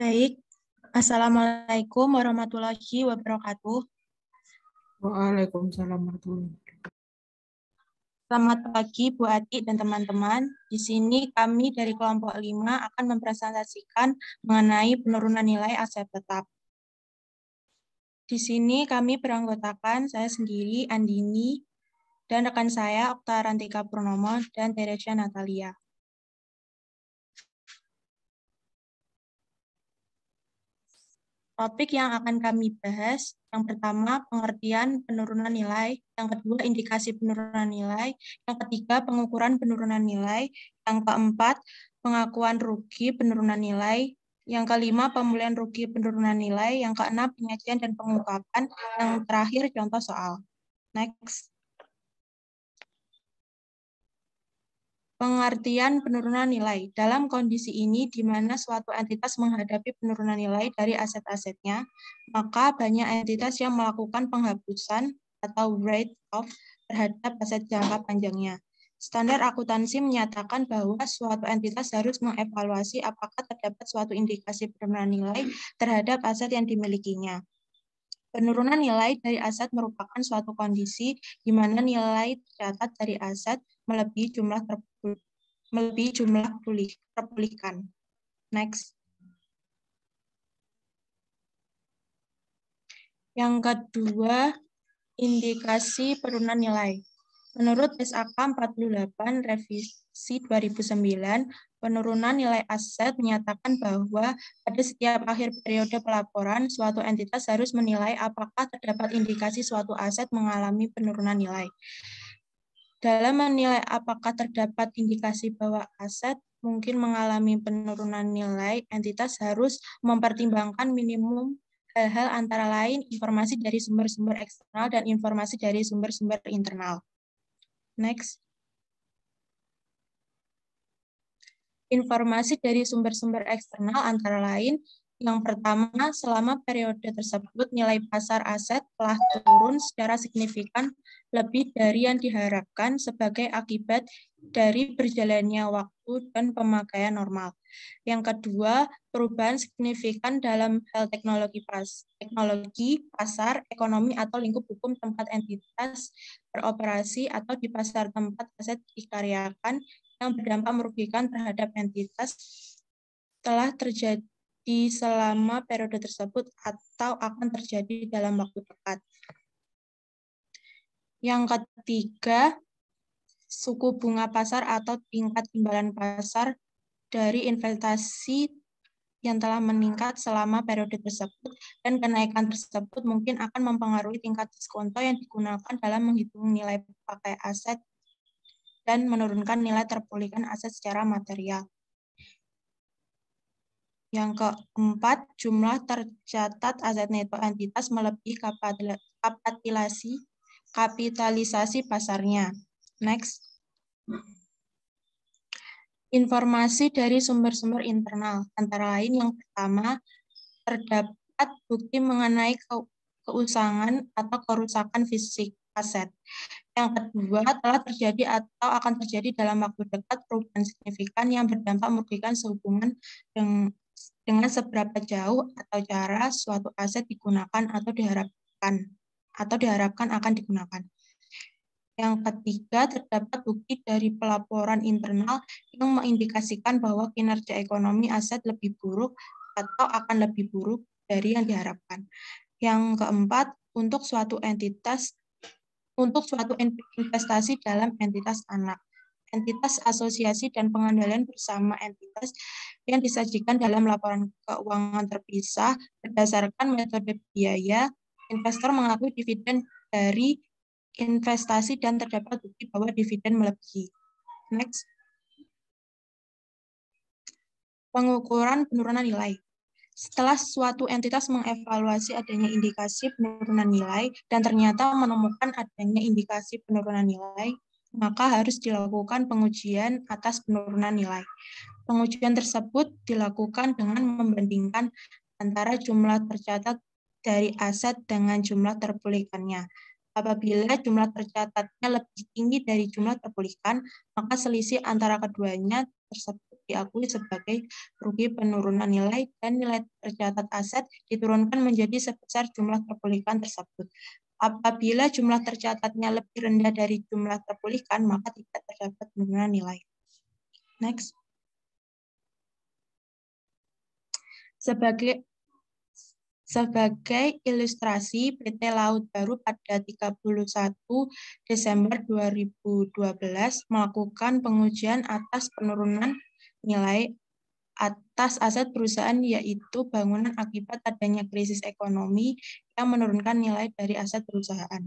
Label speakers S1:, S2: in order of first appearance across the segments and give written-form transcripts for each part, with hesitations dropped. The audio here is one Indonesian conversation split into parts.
S1: Baik, Assalamualaikum warahmatullahi wabarakatuh.
S2: Waalaikumsalam warahmatullahi wabarakatuh.
S1: Selamat pagi Bu Atik dan teman-teman. Di sini kami dari kelompok 5 akan mempresentasikan mengenai penurunan nilai aset tetap. Di sini kami beranggotakan saya sendiri, Andini, dan rekan saya, Okta Rantika Purnomo, dan Teresia Natalia. Topik yang akan kami bahas, yang pertama pengertian penurunan nilai, yang kedua indikasi penurunan nilai, yang ketiga pengukuran penurunan nilai, yang keempat pengakuan rugi penurunan nilai, yang kelima pemulihan rugi penurunan nilai, yang keenam penyajian dan pengungkapan, yang terakhir contoh soal. Next. Pengertian penurunan nilai. Dalam kondisi ini, di mana suatu entitas menghadapi penurunan nilai dari aset-asetnya, maka banyak entitas yang melakukan penghapusan atau write-off terhadap aset jangka panjangnya. Standar akuntansi menyatakan bahwa suatu entitas harus mengevaluasi apakah terdapat suatu indikasi penurunan nilai terhadap aset yang dimilikinya. Penurunan nilai dari aset merupakan suatu kondisi di mana nilai tercatat dari aset melebihi jumlah terpulihkan. Next. Yang kedua, indikasi penurunan nilai. Menurut SAK 48 revisi 2009, penurunan nilai aset menyatakan bahwa pada setiap akhir periode pelaporan, suatu entitas harus menilai apakah terdapat indikasi suatu aset mengalami penurunan nilai. Dalam menilai apakah terdapat indikasi bahwa aset mungkin mengalami penurunan nilai, entitas harus mempertimbangkan minimum hal-hal antara lain informasi dari sumber-sumber eksternal dan informasi dari sumber-sumber internal. Next. Informasi dari sumber-sumber eksternal antara lain, yang pertama, selama periode tersebut nilai pasar aset telah turun secara signifikan lebih dari yang diharapkan sebagai akibat dari berjalannya waktu dan pemakaian normal. Yang kedua, perubahan signifikan dalam hal teknologi, pasar, ekonomi, atau lingkup hukum tempat entitas beroperasi atau di pasar tempat aset dikaryakan yang berdampak merugikan terhadap entitas telah terjadi selama periode tersebut atau akan terjadi dalam waktu dekat. Yang ketiga, suku bunga pasar atau tingkat imbalan pasar dari investasi yang telah meningkat selama periode tersebut, dan kenaikan tersebut mungkin akan mempengaruhi tingkat diskonto yang digunakan dalam menghitung nilai pakai aset dan menurunkan nilai terpulihkan aset secara material. Yang keempat, jumlah tercatat aset neto entitas melebihi kapitalisasi pasarnya. Next. Informasi dari sumber-sumber internal, antara lain yang pertama, terdapat bukti mengenai keusangan atau kerusakan fisik aset. Yang kedua, telah terjadi atau akan terjadi dalam waktu dekat perubahan signifikan yang berdampak merugikan sehubungan dengan seberapa jauh atau cara suatu aset digunakan atau diharapkan akan digunakan. Yang ketiga, terdapat bukti dari pelaporan internal yang mengindikasikan bahwa kinerja ekonomi aset lebih buruk atau akan lebih buruk dari yang diharapkan. Yang keempat, untuk suatu investasi dalam entitas anak, entitas asosiasi dan pengendalian bersama entitas yang disajikan dalam laporan keuangan terpisah berdasarkan metode biaya, investor mengakui dividen dari investasi dan terdapat bukti bahwa dividen melebihi. Next. Pengukuran penurunan nilai. Setelah suatu entitas mengevaluasi adanya indikasi penurunan nilai dan ternyata menemukan adanya indikasi penurunan nilai, maka harus dilakukan pengujian atas penurunan nilai. Pengujian tersebut dilakukan dengan membandingkan antara jumlah tercatat dari aset dengan jumlah terpulihkannya. Apabila jumlah tercatatnya lebih tinggi dari jumlah terpulihkan, maka selisih antara keduanya tersebut diakui sebagai rugi penurunan nilai dan nilai tercatat aset diturunkan menjadi sebesar jumlah terpulihkan tersebut. Apabila jumlah tercatatnya lebih rendah dari jumlah terpulihkan, maka tidak terdapat penurunan nilai. Next. Sebagai ilustrasi, PT Laut Baru pada 31 Desember 2012 melakukan pengujian atas penurunan nilai atas aset perusahaan, yaitu bangunan akibat adanya krisis ekonomi yang menurunkan nilai dari aset perusahaan.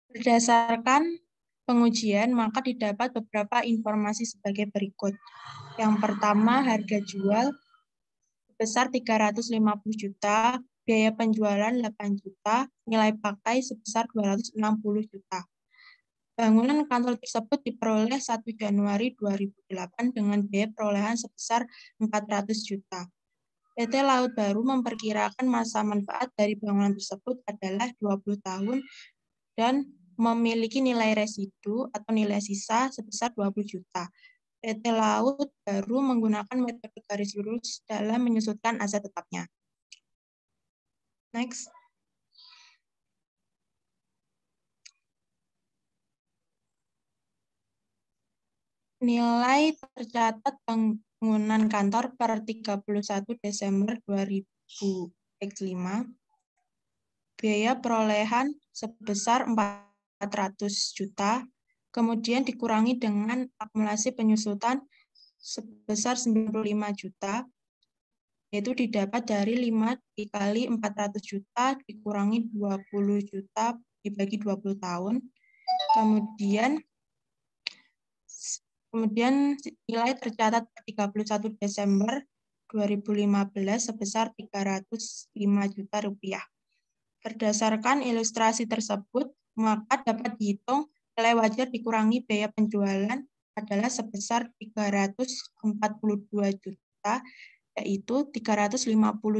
S1: Berdasarkan pengujian, maka didapat beberapa informasi sebagai berikut. Yang pertama, harga jual sebesar 350 juta, biaya penjualan 8 juta, nilai pakai sebesar 260 juta. Bangunan kantor tersebut diperoleh 1 Januari 2008 dengan biaya perolehan sebesar 400 juta. PT Laut Baru memperkirakan masa manfaat dari bangunan tersebut adalah 20 tahun dan memiliki nilai residu atau nilai sisa sebesar 20 juta. PT Laut Baru menggunakan metode garis lurus dalam menyusutkan aset tetapnya. Next. Nilai tercatat bangunan kantor per 31 Desember 2005. Biaya perolehan sebesar 400 juta, kemudian dikurangi dengan akumulasi penyusutan sebesar 95 juta, yaitu didapat dari 5 dikali 400 juta dikurangi 20 juta dibagi 20 tahun. Kemudian nilai tercatat 31 Desember 2015 sebesar 305 juta rupiah. Berdasarkan ilustrasi tersebut, maka dapat dihitung nilai wajar dikurangi biaya penjualan adalah sebesar 342 juta, yaitu 350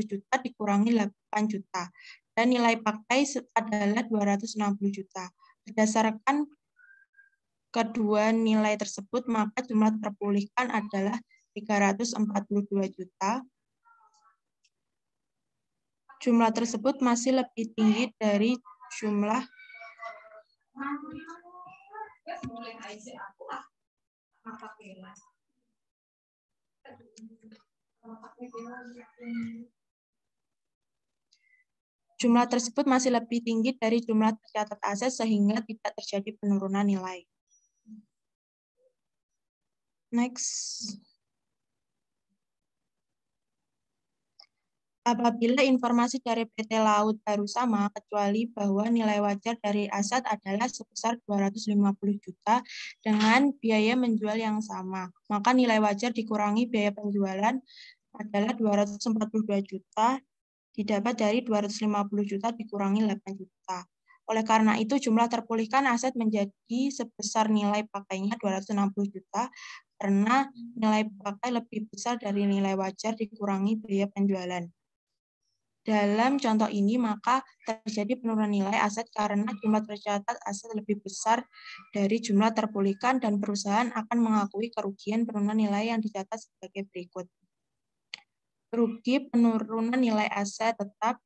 S1: juta dikurangi 8 juta, dan nilai pakai adalah 260 juta. Berdasarkan kedua nilai tersebut, maka jumlah terpulihkan adalah 342 juta. Jumlah tersebut masih lebih tinggi dari jumlah tercatat aset sehingga tidak terjadi penurunan nilai. Next. Apabila informasi dari PT Laut Baru sama, kecuali bahwa nilai wajar dari aset adalah sebesar 250 juta dengan biaya menjual yang sama, maka nilai wajar dikurangi biaya penjualan adalah 242 juta, didapat dari 250 juta dikurangi 8 juta. Oleh karena itu, jumlah terpulihkan aset menjadi sebesar nilai pakainya 260 juta, karena nilai pakai lebih besar dari nilai wajar dikurangi biaya penjualan. Dalam contoh ini, maka terjadi penurunan nilai aset karena jumlah tercatat aset lebih besar dari jumlah terpulihkan dan perusahaan akan mengakui kerugian penurunan nilai yang dicatat sebagai berikut. Rugi penurunan nilai aset tetap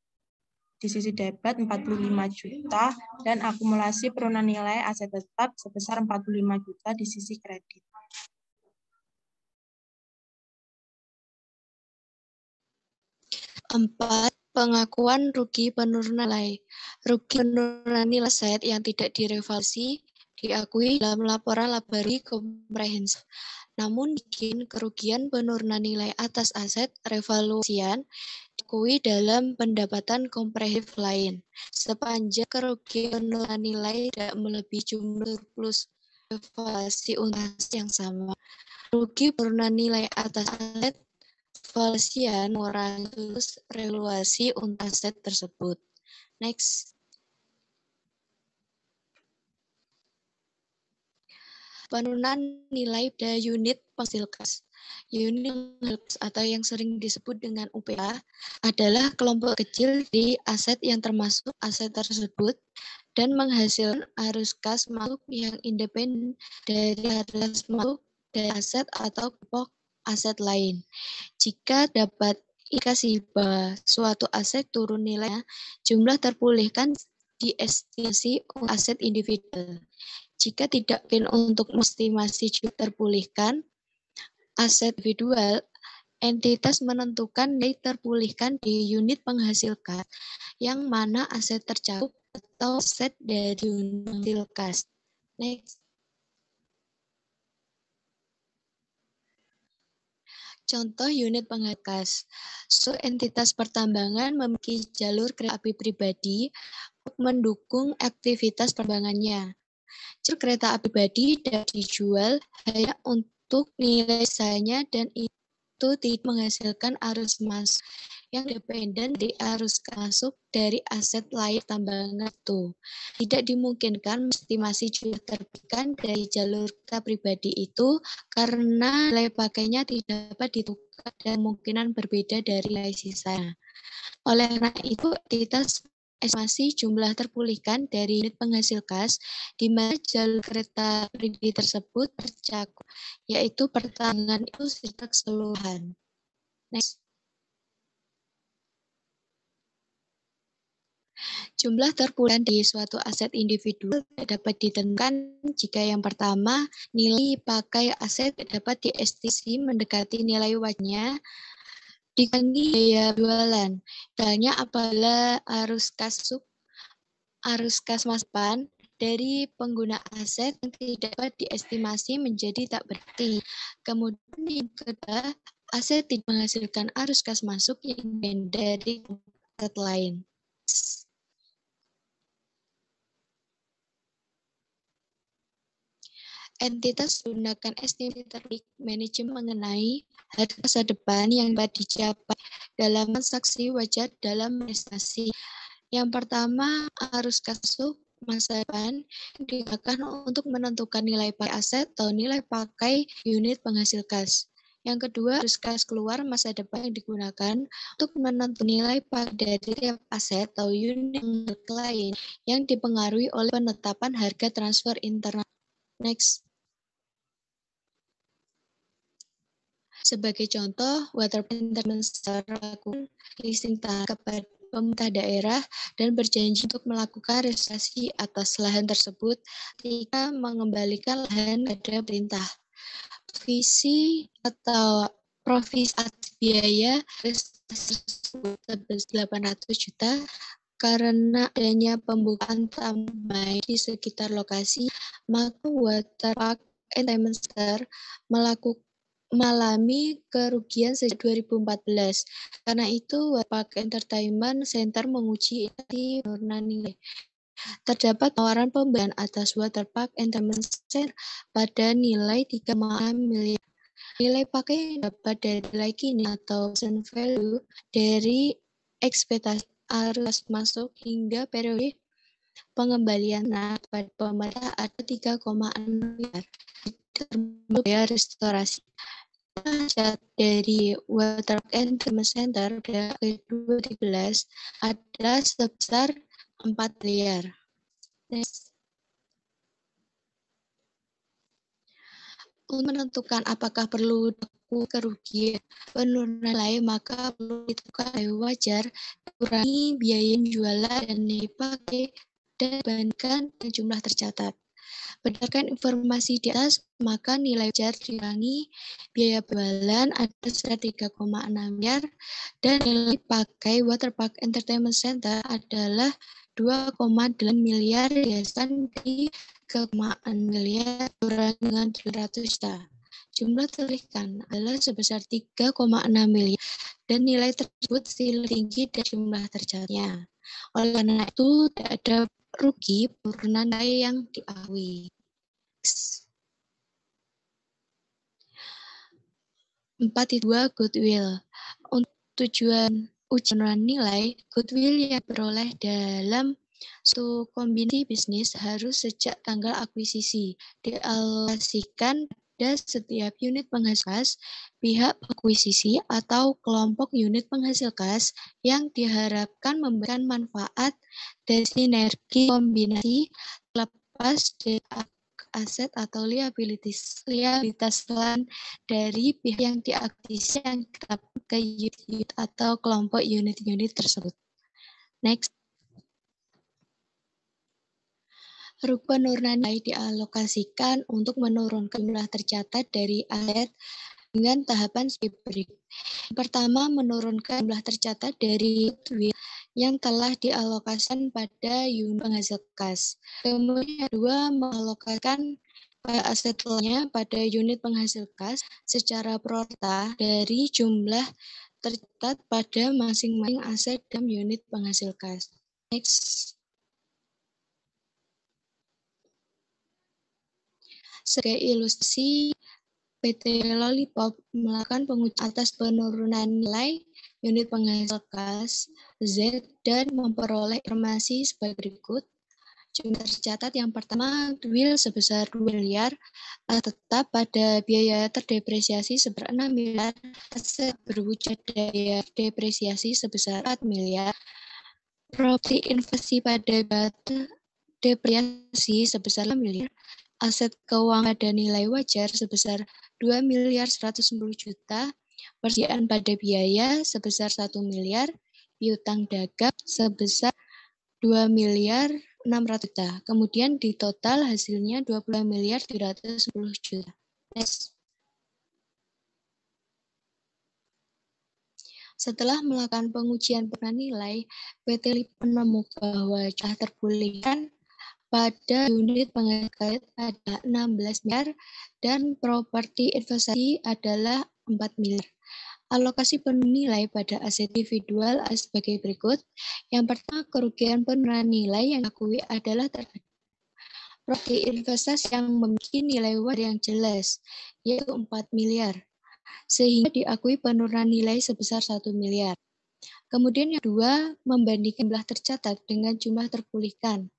S1: di sisi debit 45 juta dan akumulasi penurunan nilai aset tetap sebesar 45 juta di sisi kredit.
S2: 4. Pengakuan rugi penurunan nilai. Rugi penurunan nilai aset yang tidak direvaluasi diakui dalam laporan labari komprehensif. Namun, kerugian penurunan nilai atas aset revaluasian diakui dalam pendapatan komprehensif lain. Sepanjang kerugian penurunan nilai tidak melebihi jumlah surplus revaluasi untuk aset yang sama. Rugi penurunan nilai atas aset revaluasian mengurangi surplus revaluasi untuk aset tersebut. Next. Penurunan nilai pada unit penghasil kas. Unit kas atau yang sering disebut dengan UPA adalah kelompok kecil di aset yang termasuk aset tersebut dan menghasilkan arus kas masuk yang independen dari arus masuk dari aset atau kelompok aset lain. Jika dapat indikasi bahwa suatu aset turun nilainya, jumlah terpulihkan diestimasi untuk aset individual. Jika tidak mungkin untuk estimasi jumlah terpulihkan aset individual, entitas menentukan nilai terpulihkan di unit penghasilkan yang mana aset tercakup atau aset dari unit penghasilkan. Next. Contoh unit penghasilkan. Entitas pertambangan memiliki jalur kereta api pribadi untuk mendukung aktivitas pertambangannya. Jalur kereta api pribadi dapat dijual hanya untuk nilai sisanya dan itu tidak menghasilkan arus masuk yang dependen dari arus masuk dari aset lain tambangan itu. Tidak dimungkinkan estimasi jumlah terbitkan dari jalur kereta pribadi itu karena nilai pakainya tidak dapat ditukar dan kemungkinan berbeda dari nilai sisanya. Oleh karena itu, entitas estimasi jumlah terpulihkan dari unit penghasil kas di mana jalur kereta pribadi tersebut tercakup, yaitu pertambangan itu secara keseluruhan. Next. Jumlah terpulihkan di suatu aset individu dapat ditentukan jika yang pertama, nilai pakai aset dapat diestimasi mendekati nilai wajibnya dikurangi biaya jualan. Misalnya apabila arus kas masukan dari pengguna aset yang tidak dapat diestimasi menjadi tak berarti. Kemudian yang kedua, aset tidak menghasilkan arus kas masuk yang dari aset lain. Entitas menggunakan estimasi terbaik manajemen mengenai harga masa depan yang dapat dicapai dalam transaksi wajar dalam prestasi. Yang pertama, arus kas masuk masa depan digunakan untuk menentukan nilai pakai aset atau nilai pakai unit penghasil kas. Yang kedua, arus kas keluar masa depan yang digunakan untuk menentukan nilai pakai dari tiap aset atau unit lain yang dipengaruhi oleh penetapan harga transfer internal. Next. Sebagai contoh, Waterplan melakukan leasing tanah kepada pemerintah daerah dan berjanji untuk melakukan restorasi atas lahan tersebut ketika mengembalikan lahan kepada pemerintah. Visi atau provisi atas biaya restorasi sebesar 800 juta karena adanya pembukaan tambang di sekitar lokasi, maka Waterpark Entertainment Center mengalami kerugian sejak 2014. Karena itu, Waterpark Entertainment Center menguji penurunan nilai. Terdapat tawaran pembelian atas Waterpark Entertainment Center pada nilai 3,6 miliar. Nilai pakai yang dapat dari nilai kini atau present value dari ekspektasi arus masuk hingga periode pengembalian pada pemerintah ada 3,6 miliar. Termasuk biaya restorasi. Dari Waterpark Entertainment Center pada 2013 adalah sebesar 4 miliar. Next. Untuk menentukan apakah perlu kerugian penurunan nilai, maka perlu ditentukan nilai wajar, kurangi biaya jualan dan nilai pakai, dan dibandingkan dengan jumlah tercatat. Berdasarkan informasi di atas, maka nilai wajar dikurangi biaya jualan ada sekitar 3,6 miliar dan nilai pakai Waterpark Entertainment Center adalah 2,8 miliar dihasilkan dari 3,6 miliar kurang dengan 700 juta. Jumlah terpulihkan adalah sebesar 3,6 miliar dan nilai tersebut still tinggi dari jumlah tercatatnya. Oleh karena itu, tidak ada rugi penurunan nilai yang diakui. 4.2 Goodwill. Untuk tujuan ujian nilai, goodwill yang diperoleh dalam suatu kombinasi bisnis harus sejak tanggal akuisisi dialokasikan pada setiap unit penghasil kas, pihak akuisisi atau kelompok unit penghasil kas yang diharapkan memberikan manfaat dari sinergi kombinasi lepas dari aset atau liabilitas lain dari pihak yang diakuisisi yang ditetapkan ke unit atau kelompok unit-unit tersebut. Next. Rugi penurunan nilai dialokasikan untuk menurunkan jumlah tercatat dari aset dengan tahapan sebagai berikut. Pertama, menurunkan jumlah tercatat dari goodwill yang telah dialokasikan pada unit penghasil kas. Kemudian kedua, mengalokasikan aset lainnya pada unit penghasil kas secara prorata dari jumlah tercatat pada masing-masing aset dalam unit penghasil kas. Next. Sebagai ilustrasi, PT Lollipop melakukan pengujian atas penurunan nilai unit penghasil kas Z dan memperoleh informasi sebagai berikut. Jumlah tercatat yang pertama, goodwill sebesar 2 miliar, tetap pada biaya terdepresiasi sebesar 6 miliar, aset berwujud daya depresiasi sebesar 4 miliar, properti investasi pada depresiasi sebesar 5 miliar, aset keuangan pada nilai wajar sebesar 2 miliar 110 juta, persediaan pada biaya sebesar 1 miliar, piutang dagang sebesar 2 miliar 600 juta. Kemudian di total hasilnya 22 miliar 310 juta. Next. Setelah melakukan pengujian penurunan nilai, PT LIP menemukan bahwa telah terpulihkan pada unit penghasil ada 16 miliar dan properti investasi adalah 4 miliar. Alokasi penurunan nilai pada aset individual sebagai berikut. Yang pertama, kerugian penurunan nilai yang diakui adalah terhadap properti investasi yang memiliki nilai wajar yang jelas, yaitu 4 miliar, sehingga diakui penurunan nilai sebesar 1 miliar. Kemudian yang kedua, membandingkan jumlah tercatat dengan jumlah terpulihkan.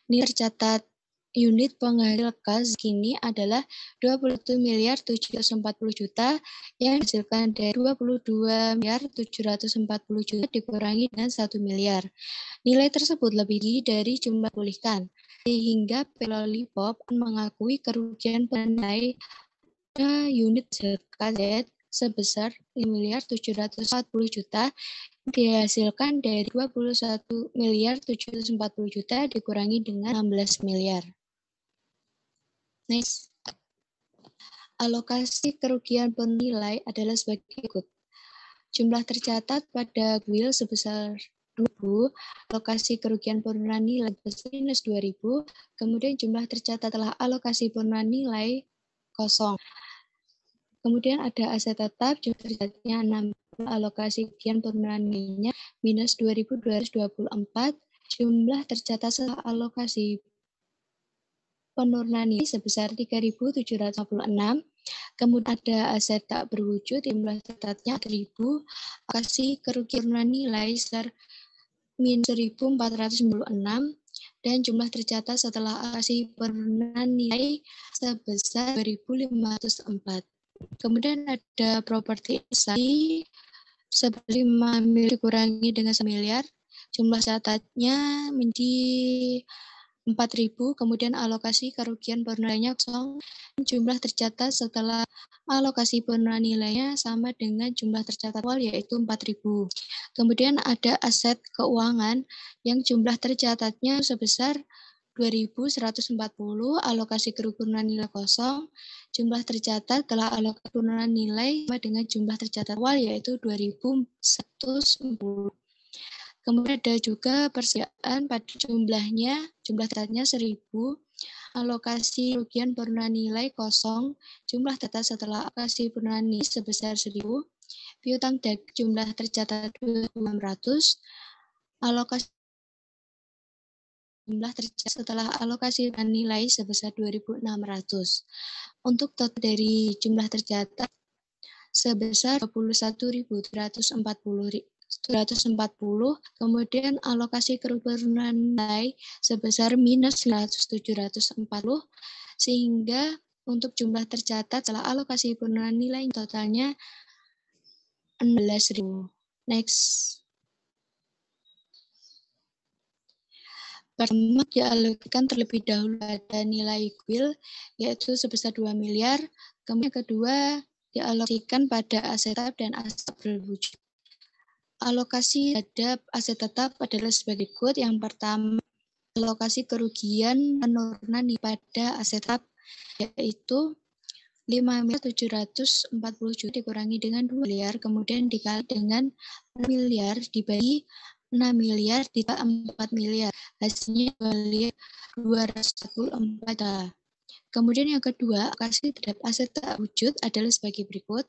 S2: Nilai tercatat unit penghasil kas kini adalah 21 miliar 740 juta yang dihasilkan dari 22 miliar 740 juta dikurangi dengan 1 miliar. Nilai tersebut lebih tinggi dari jumlah pulihkan, sehingga PT Lollipop mengakui kerugian penilai pada unit KZ sebesar 5 miliar 740 juta dihasilkan dari 21 miliar 740 juta dikurangi dengan 16 miliar. Next. Alokasi kerugian penilai adalah sebagai berikut. Jumlah tercatat pada goodwill sebesar 2.000, alokasi kerugian penurunan nilai minus 2.000, kemudian jumlah tercatat telah alokasi penurunan nilai kosong. Kemudian ada aset tetap, jumlah tercatatnya 6, alokasi kerugian penurunan nilainya minus 2.224, jumlah tercatat setelah alokasi penurunan nilai sebesar 3.756, kemudian ada aset tak berwujud, jumlah tercatatnya 1.000, alokasi kerugian penurunan nilai sebesar minus 1.496, dan jumlah tercatat setelah alokasi penurunan nilai sebesar 2.504. Kemudian ada properti investasi sebesar 5 miliar dikurangi dengan 1 miliar, jumlah tercatatnya menjadi 4.000, kemudian alokasi kerugian penurunan kosong, jumlah tercatat setelah alokasi penurunan nilainya sama dengan jumlah tercatat awal yaitu 4.000. Kemudian ada aset keuangan yang jumlah tercatatnya sebesar 2.140, alokasi kerugian nilai kosong, jumlah tercatat telah alokasi penurunan nilai sama dengan jumlah tercatat awal yaitu 2.110. Kemudian ada juga persediaan pada jumlahnya, jumlah tercatatnya 1.000, alokasi kerugian penurunan nilai kosong, jumlah tercatat setelah alokasi penurunan nilai sebesar 1.000, piutang dagang jumlah tercatat 2.600, alokasi jumlah tercatat setelah alokasi penurunan nilai sebesar 2.600. Untuk total dari jumlah tercatat sebesar 21.240, kemudian alokasi kerugian nilai sebesar minus 740, sehingga untuk jumlah tercatat setelah alokasi penurunan nilai totalnya 16.000. Next. Pertama dialokasikan terlebih dahulu pada nilai goodwill, yaitu sebesar 2 miliar. Kemudian kedua dialokasikan pada aset tetap dan aset berwujud. Alokasi terhadap aset tetap adalah sebagai berikut. Yang pertama, alokasi kerugian penurunan pada aset tetap, yaitu 5.740 juta dikurangi dengan 2 miliar, kemudian dikali dengan 6 miliar dibagi 6 miliar ditambah 4 miliar. Hasilnya 244 juta. Kemudian yang kedua, alokasi terhadap aset tak wujud adalah sebagai berikut.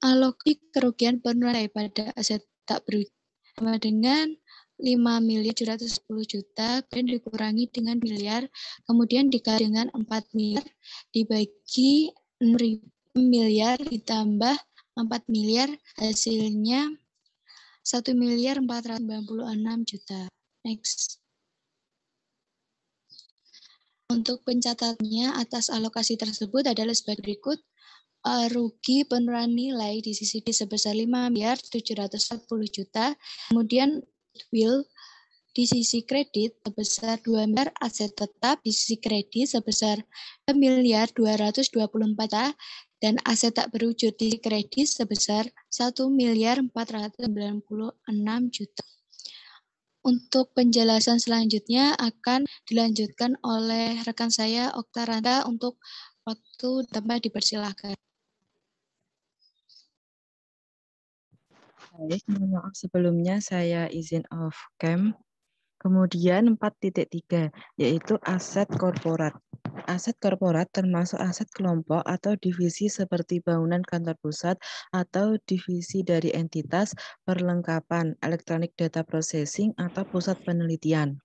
S2: Alokasi kerugian penurunan daripada aset tak berwujud sama dengan 5.710 juta, kemudian dikurangi dengan miliar, kemudian dikali dengan 4 miliar, dibagi 6 miliar ditambah 4 miliar, hasilnya 1.496 juta. Next. Untuk pencatatannya atas alokasi tersebut adalah sebagai berikut. Rugi penurunan nilai di sisi sebesar 5.740 juta. Kemudian goodwill di sisi kredit sebesar 2 miliar, aset tetap di sisi kredit sebesar 2.224 juta, dan aset tak berwujud di kredit sebesar 1.496 juta. Untuk penjelasan selanjutnya akan dilanjutkan oleh rekan saya, Oktaranta, untuk waktu tempat dipersilahkan.
S3: Baik, mohon maaf sebelumnya saya izin off cam. Kemudian 4.3, yaitu aset korporat. Aset korporat termasuk aset kelompok atau divisi seperti bangunan kantor pusat atau divisi dari entitas, perlengkapan, electronic data processing, atau pusat penelitian.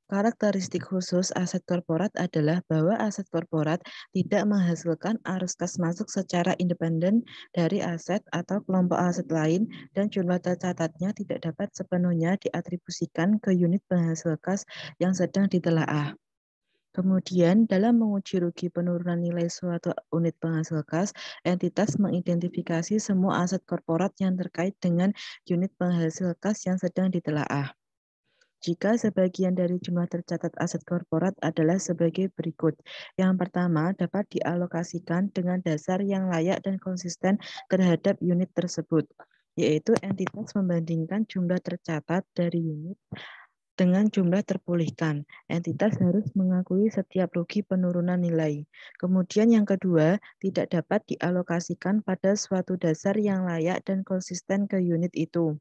S3: Karakteristik khusus aset korporat adalah bahwa aset korporat tidak menghasilkan arus kas masuk secara independen dari aset atau kelompok aset lain dan jumlah tercatatnya tidak dapat sepenuhnya diatribusikan ke unit penghasil kas yang sedang ditelaah. Kemudian, dalam menguji rugi penurunan nilai suatu unit penghasil kas, entitas mengidentifikasi semua aset korporat yang terkait dengan unit penghasil kas yang sedang ditelaah. Jika sebagian dari jumlah tercatat aset korporat adalah sebagai berikut. Yang pertama, dapat dialokasikan dengan dasar yang layak dan konsisten terhadap unit tersebut, yaitu entitas membandingkan jumlah tercatat dari unit dengan jumlah terpulihkan. Entitas harus mengakui setiap rugi penurunan nilai. Kemudian yang kedua, tidak dapat dialokasikan pada suatu dasar yang layak dan konsisten ke unit itu,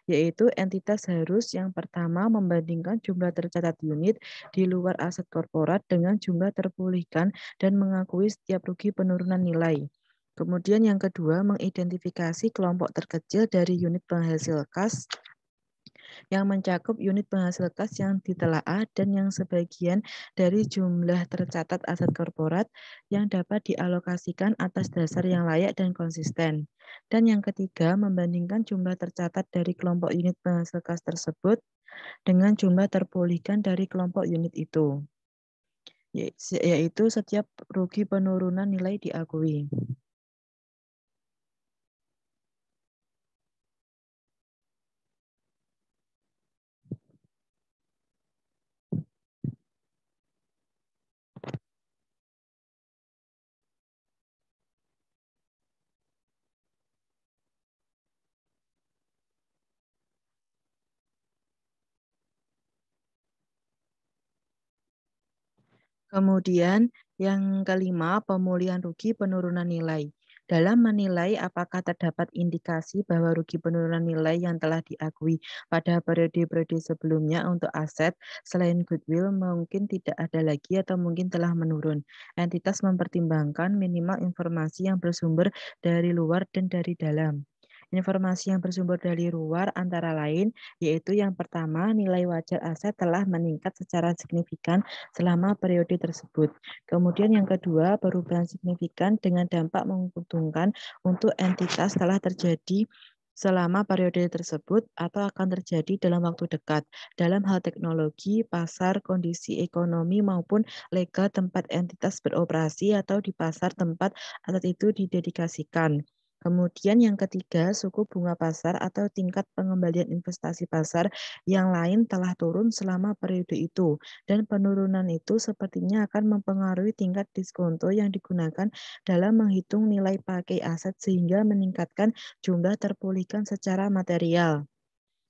S3: yaitu entitas harus yang pertama membandingkan jumlah tercatat unit di luar aset korporat dengan jumlah terpulihkan dan mengakui setiap rugi penurunan nilai. Kemudian yang kedua, mengidentifikasi kelompok terkecil dari unit penghasil kas yang mencakup unit penghasil kas yang ditelaah dan yang sebagian dari jumlah tercatat aset korporat yang dapat dialokasikan atas dasar yang layak dan konsisten. Dan yang ketiga, membandingkan jumlah tercatat dari kelompok unit penghasil kas tersebut dengan jumlah terpulihkan dari kelompok unit itu, yaitu setiap rugi penurunan nilai diakui. Kemudian yang kelima, pemulihan rugi penurunan nilai. Dalam menilai apakah terdapat indikasi bahwa rugi penurunan nilai yang telah diakui pada periode-periode sebelumnya untuk aset selain goodwill mungkin tidak ada lagi atau mungkin telah menurun. Entitas mempertimbangkan minimal informasi yang bersumber dari luar dan dari dalam. Informasi yang bersumber dari luar antara lain yaitu yang pertama, nilai wajar aset telah meningkat secara signifikan selama periode tersebut. Kemudian yang kedua, perubahan signifikan dengan dampak menguntungkan untuk entitas telah terjadi selama periode tersebut atau akan terjadi dalam waktu dekat dalam hal teknologi, pasar, kondisi ekonomi maupun legal tempat entitas beroperasi atau di pasar tempat aset itu didedikasikan. Kemudian yang ketiga, suku bunga pasar atau tingkat pengembalian investasi pasar yang lain telah turun selama periode itu, dan penurunan itu sepertinya akan mempengaruhi tingkat diskonto yang digunakan dalam menghitung nilai pakai aset sehingga meningkatkan jumlah terpulihkan secara material.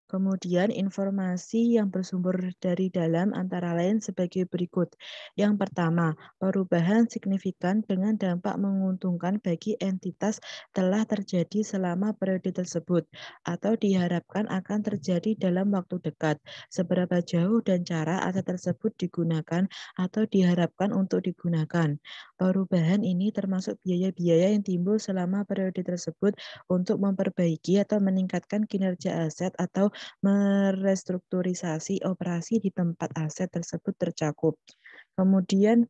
S3: Kemudian informasi yang bersumber dari dalam antara lain sebagai berikut. Yang pertama, perubahan signifikan dengan dampak menguntungkan bagi entitas telah terjadi selama periode tersebut atau diharapkan akan terjadi dalam waktu dekat. Seberapa jauh dan cara aset tersebut digunakan atau diharapkan untuk digunakan. Perubahan ini termasuk biaya-biaya yang timbul selama periode tersebut untuk memperbaiki atau meningkatkan kinerja aset atau merestrukturisasi operasi di tempat aset tersebut tercakup. Kemudian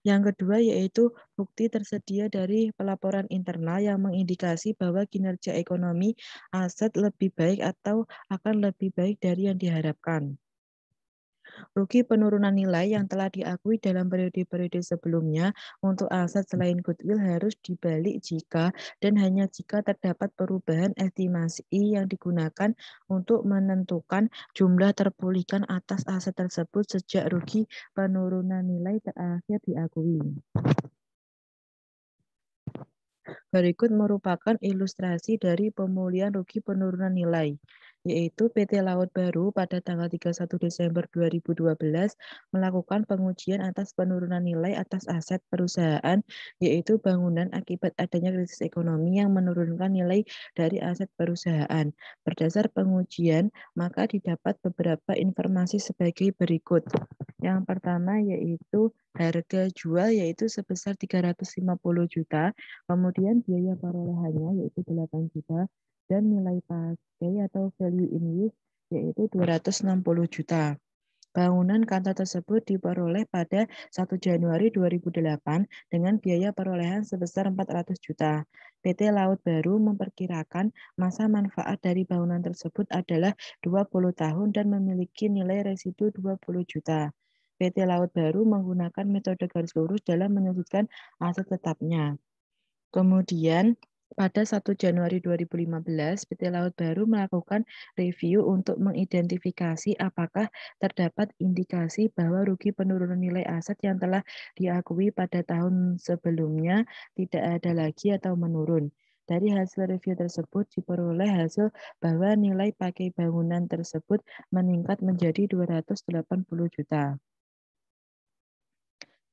S3: yang kedua yaitu bukti tersedia dari pelaporan internal yang mengindikasi bahwa kinerja ekonomi aset lebih baik atau akan lebih baik dari yang diharapkan. Rugi penurunan nilai yang telah diakui dalam periode-periode sebelumnya untuk aset selain goodwill harus dibalik jika dan hanya jika terdapat perubahan estimasi yang digunakan untuk menentukan jumlah terpulihkan atas aset tersebut sejak rugi penurunan nilai terakhir diakui. Berikut merupakan ilustrasi dari pemulihan rugi penurunan nilai, yaitu PT Laut Baru pada tanggal 31 Desember 2012 melakukan pengujian atas penurunan nilai atas aset perusahaan, yaitu bangunan akibat adanya krisis ekonomi yang menurunkan nilai dari aset perusahaan. Berdasar pengujian, maka didapat beberapa informasi sebagai berikut. Yang pertama yaitu harga jual yaitu sebesar 350 juta, kemudian biaya perolehannya yaitu 8 juta, dan nilai pakai atau value in use yaitu 260 juta. Bangunan kantor tersebut diperoleh pada 1 Januari 2008 dengan biaya perolehan sebesar 400 juta. PT Laut Baru memperkirakan masa manfaat dari bangunan tersebut adalah 20 tahun dan memiliki nilai residu 20 juta. PT Laut Baru menggunakan metode garis lurus dalam menyebutkan aset tetapnya. Kemudian pada 1 Januari 2015, PT Laut Baru melakukan review untuk mengidentifikasi apakah terdapat indikasi bahwa rugi penurunan nilai aset yang telah diakui pada tahun sebelumnya tidak ada lagi atau menurun. Dari hasil review tersebut diperoleh hasil bahwa nilai pakai bangunan tersebut meningkat menjadi 280 juta.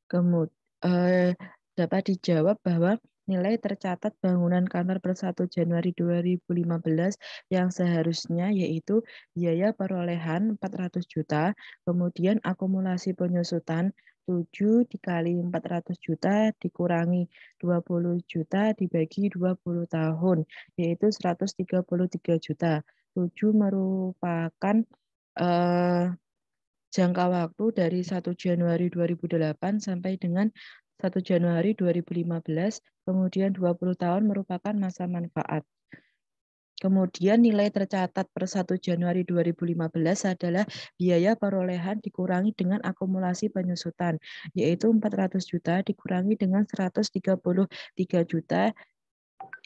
S3: Kemudian dapat dijawab bahwa nilai tercatat bangunan kantor per 1 Januari 2015 yang seharusnya yaitu biaya perolehan 400 juta, kemudian akumulasi penyusutan 7 dikali 400 juta dikurangi 20 juta dibagi 20 tahun, yaitu 133 juta. 7 merupakan jangka waktu dari 1 Januari 2008 sampai dengan 1 Januari 2015, kemudian 20 tahun merupakan masa manfaat. Kemudian nilai tercatat per 1 Januari 2015 adalah biaya perolehan dikurangi dengan akumulasi penyusutan, yaitu 400 juta dikurangi dengan 133 juta,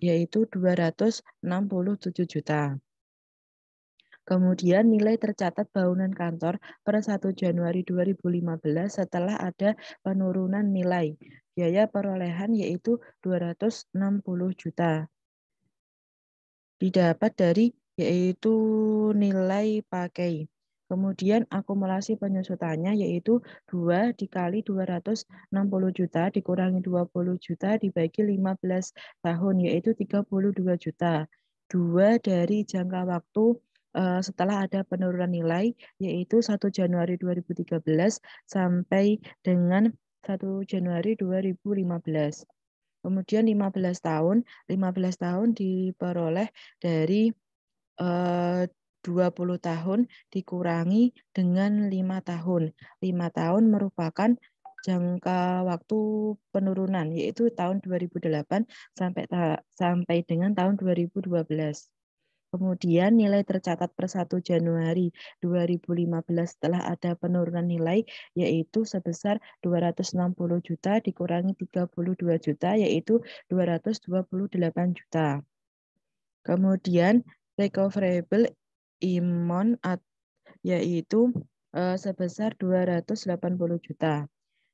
S3: yaitu 267 juta. Kemudian nilai tercatat bangunan kantor per 1 Januari 2015 setelah ada penurunan nilai biaya perolehan yaitu 260 juta. Didapat dari yaitu nilai pakai. Kemudian akumulasi penyusutannya yaitu 2 dikali 260 juta dikurangi 20 juta dibagi 15 tahun yaitu 32 juta. 2 dari jangka waktu setelah ada penurunan nilai yaitu 1 Januari 2013 sampai dengan 1 Januari 2015. Kemudian 15 tahun diperoleh dari 20 tahun dikurangi dengan 5 tahun. 5 tahun merupakan jangka waktu penurunan yaitu tahun 2008 sampai dengan tahun 2012. Kemudian nilai tercatat per 1 Januari 2015 setelah ada penurunan nilai yaitu sebesar 260 juta dikurangi 32 juta yaitu 228 juta. Kemudian recoverable amount yaitu sebesar 280 juta.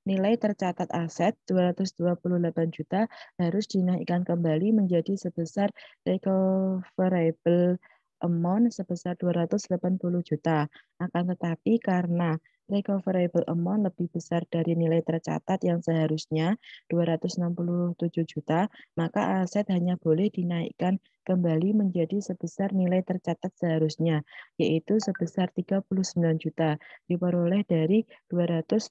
S3: Nilai tercatat aset 228 juta harus dinaikkan kembali menjadi sebesar recoverable amount sebesar 280 juta. Akan tetapi karena recoverable amount lebih besar dari nilai tercatat yang seharusnya 267 juta, maka aset hanya boleh dinaikkan kembali menjadi sebesar nilai tercatat seharusnya, yaitu sebesar 39 juta, diperoleh dari 267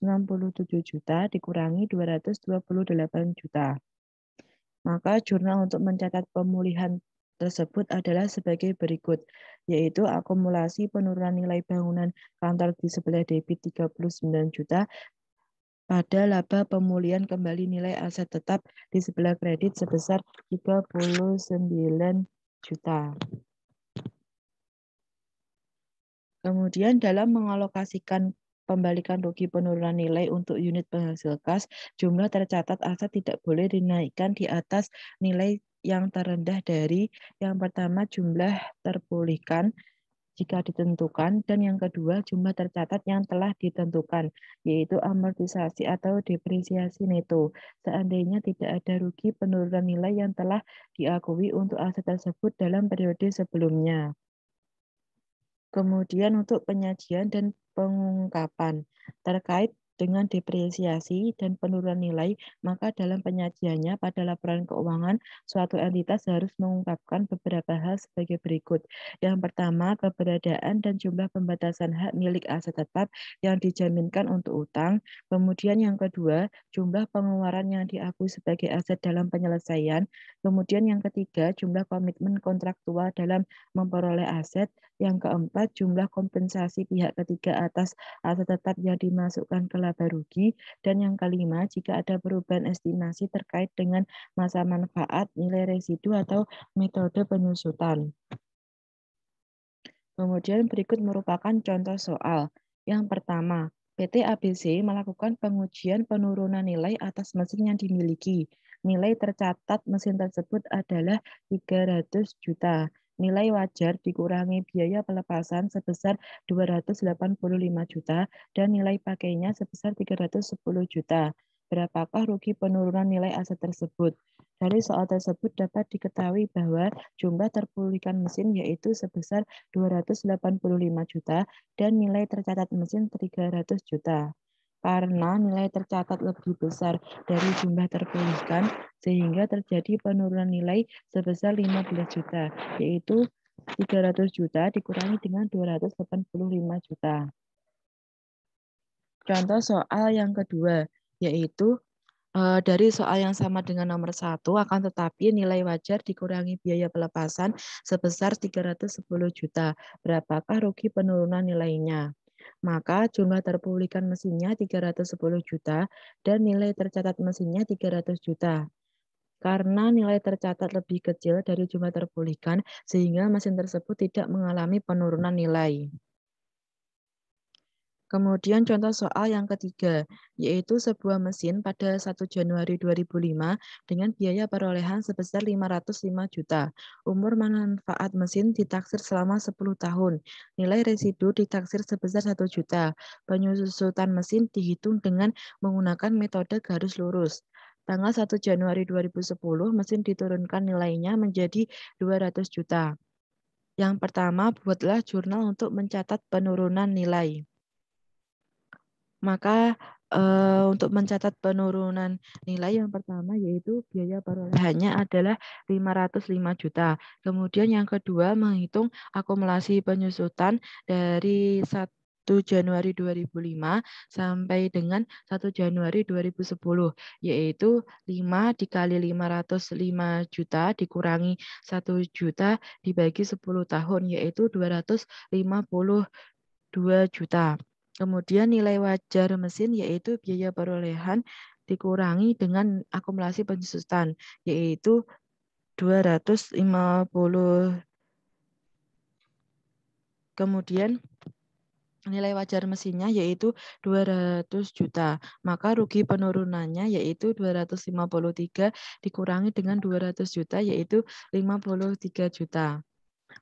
S3: juta dikurangi 228 juta. Maka jurnal untuk mencatat pemulihan tersebut adalah sebagai berikut, yaitu akumulasi penurunan nilai bangunan kantor di sebelah debit 39 juta pada laba pemulihan kembali nilai aset tetap di sebelah kredit sebesar 39 juta. Kemudian dalam mengalokasikan pembalikan rugi penurunan nilai untuk unit penghasil kas, jumlah tercatat aset tidak boleh dinaikkan di atas nilai yang terendah dari yang pertama jumlah terpulihkan jika ditentukan, dan yang kedua jumlah tercatat yang telah ditentukan, yaitu amortisasi atau depresiasi neto. Seandainya tidak ada rugi penurunan nilai yang telah diakui untuk aset tersebut dalam periode sebelumnya. Kemudian untuk penyajian dan pengungkapan terkait dengan depresiasi dan penurunan nilai, maka dalam penyajiannya pada laporan keuangan, suatu entitas harus mengungkapkan beberapa hal sebagai berikut. Yang pertama, keberadaan dan jumlah pembatasan hak milik aset tetap yang dijaminkan untuk utang. Kemudian yang kedua, jumlah pengeluaran yang diakui sebagai aset dalam penyelesaian. Kemudian yang ketiga, jumlah komitmen kontraktual dalam memperoleh aset. Yang keempat, jumlah kompensasi pihak ketiga atas aset tetap yang dimasukkan ke laba rugi. Dan yang kelima, jika ada perubahan estimasi terkait dengan masa manfaat, nilai residu, atau metode penyusutan. Kemudian berikut merupakan contoh soal. Yang pertama, PT ABC melakukan pengujian penurunan nilai atas mesin yang dimiliki. Nilai tercatat mesin tersebut adalah 300 juta. Nilai wajar dikurangi biaya pelepasan sebesar 285 juta dan nilai pakainya sebesar 310 juta. Berapakah rugi penurunan nilai aset tersebut? Dari soal tersebut dapat diketahui bahwa jumlah terpulihkan mesin yaitu sebesar 285 juta dan nilai tercatat mesin 300 juta. Karena nilai tercatat lebih besar dari jumlah terpulihkan, sehingga terjadi penurunan nilai sebesar 15 juta, yaitu 300 juta dikurangi dengan 285 juta. Contoh soal yang kedua, yaitu dari soal yang sama dengan nomor 1, akan tetapi nilai wajar dikurangi biaya pelepasan sebesar 310 juta. Berapakah rugi penurunan nilainya? Maka jumlah terpulihkan mesinnya 310 juta dan nilai tercatat mesinnya 300 juta. Karena nilai tercatat lebih kecil dari jumlah terpulihkan, sehingga mesin tersebut tidak mengalami penurunan nilai. Kemudian contoh soal yang ketiga, yaitu sebuah mesin pada 1 Januari 2005 dengan biaya perolehan sebesar 505 juta. Umur manfaat mesin ditaksir selama 10 tahun. Nilai residu ditaksir sebesar 1 juta. Penyusutan mesin dihitung dengan menggunakan metode garis lurus. Tanggal 1 Januari 2010, mesin diturunkan nilainya menjadi 200 juta. Yang pertama, buatlah jurnal untuk mencatat penurunan nilai. Maka untuk mencatat penurunan nilai yang pertama yaitu biaya perolehannya adalah 505 juta. Kemudian yang kedua menghitung akumulasi penyusutan dari 1 Januari 2005 sampai dengan 1 Januari 2010 yaitu 5 dikali 505 juta dikurangi 1 juta dibagi 10 tahun yaitu 252 juta. Kemudian nilai wajar mesin yaitu biaya perolehan dikurangi dengan akumulasi penyusutan yaitu 252 Kemudian nilai wajar mesinnya yaitu 200 juta. Maka rugi penurunannya yaitu 253 dikurangi dengan 200 juta yaitu 53 juta.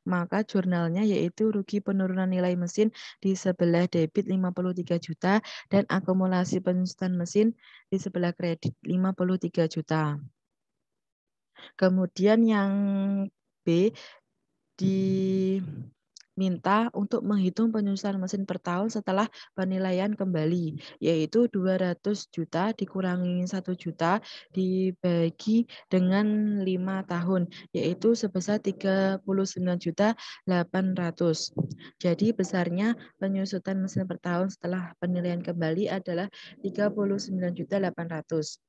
S3: Maka jurnalnya yaitu rugi penurunan nilai mesin di sebelah debit 53 juta dan akumulasi penyusutan mesin di sebelah kredit 53 juta. Kemudian yang B diminta untuk menghitung penyusutan mesin per tahun setelah penilaian kembali, yaitu 200 juta dikurangi 1 juta dibagi dengan 5 tahun, yaitu sebesar 39.800. Jadi besarnya penyusutan mesin per tahun setelah penilaian kembali adalah 39.800.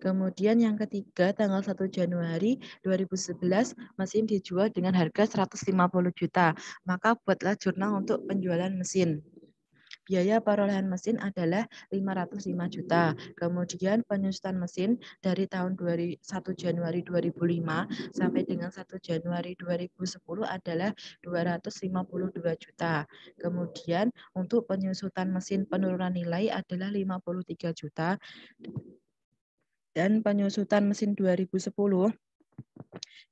S3: Kemudian yang ketiga, tanggal 1 Januari 2011, mesin dijual dengan harga 150 juta. Maka buatlah jurnal untuk penjualan mesin. Biaya perolehan mesin adalah 505 juta. Kemudian penyusutan mesin dari tahun 1 Januari 2005 sampai dengan 1 Januari 2010 adalah 252 juta. Kemudian untuk penyusutan mesin penurunan nilai adalah 53 juta. Dan penyusutan mesin 2010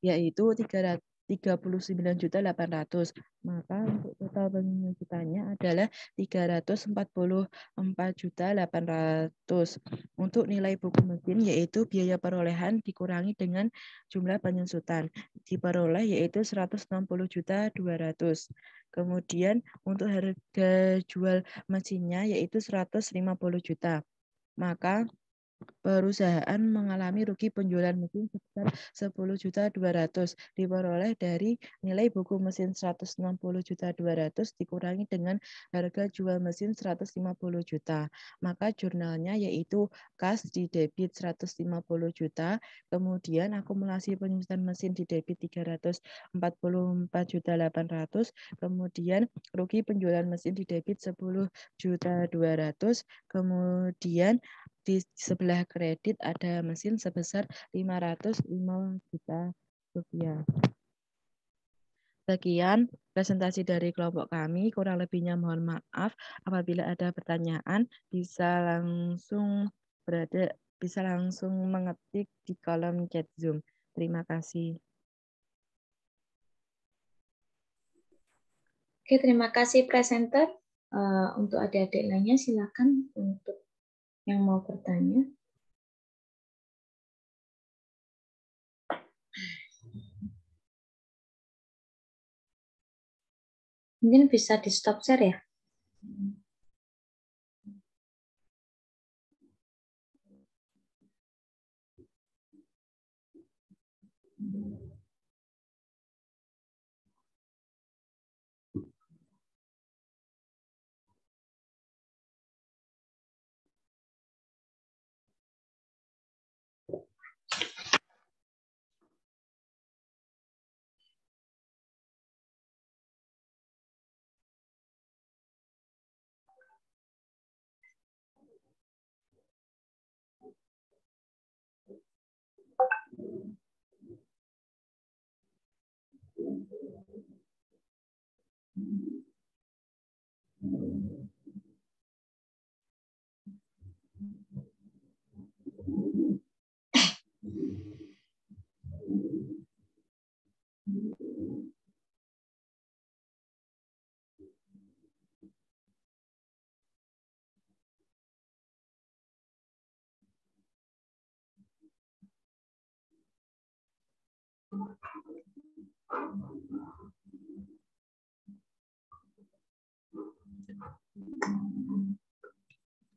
S3: yaitu 39.800. Maka untuk total penyusutannya adalah 344.800. Untuk nilai buku mesin yaitu biaya perolehan dikurangi dengan jumlah penyusutan diperoleh yaitu 160.200. Kemudian untuk harga jual mesinnya yaitu 150 juta. Maka perusahaan mengalami rugi penjualan mesin sebesar 10.200.000 diperoleh dari nilai buku mesin 160.200 dikurangi dengan harga jual mesin 150 juta. Maka jurnalnya yaitu kas di debit 150 juta, kemudian akumulasi penyusutan mesin di debit 344.800, kemudian rugi penjualan mesin di debit 10.200.000, kemudian di sebelah kredit ada mesin sebesar 505 juta rupiah. Sekian presentasi dari kelompok kami. Kurang lebihnya mohon maaf. Apabila ada pertanyaan bisa langsung mengetik di kolom chat Zoom. Terima kasih.
S4: Oke, terima kasih presenter. Untuk adik-adik lainnya silakan untuk yang mau bertanya. Mungkin bisa di stop share ya.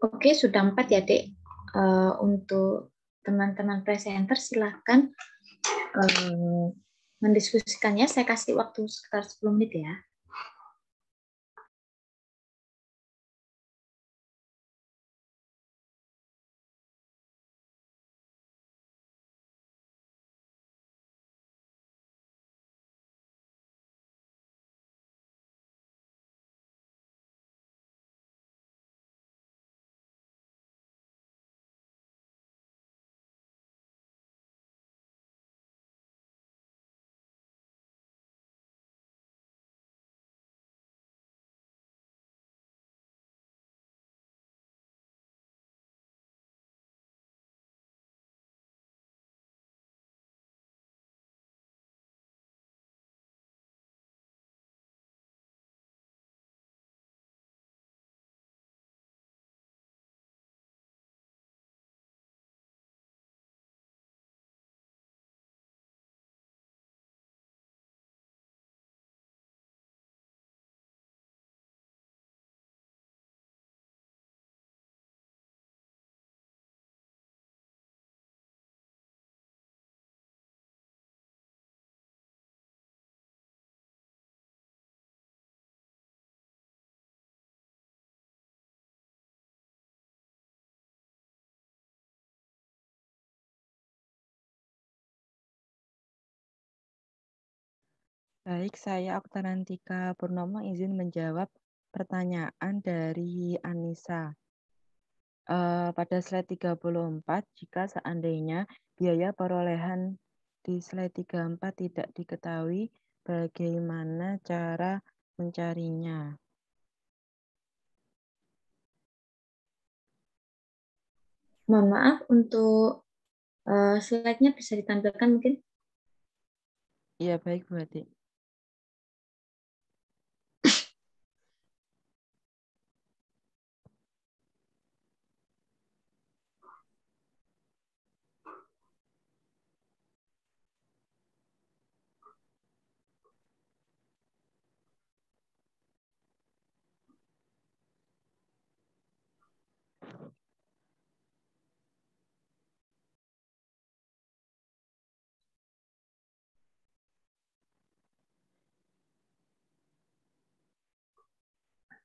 S4: Oke, sudah 4 ya, Dek. Untuk teman-teman presenter silahkan mendiskusikannya. Saya kasih waktu sekitar 10 menit ya.
S3: Baik, saya Oktanantika Purnomo izin menjawab pertanyaan dari Anissa. Pada slide 34, jika seandainya biaya perolehan di slide 34 tidak diketahui, bagaimana cara mencarinya?
S4: Mohon maaf untuk slide-nya bisa ditampilkan mungkin.
S3: Iya, baik Bu Adik.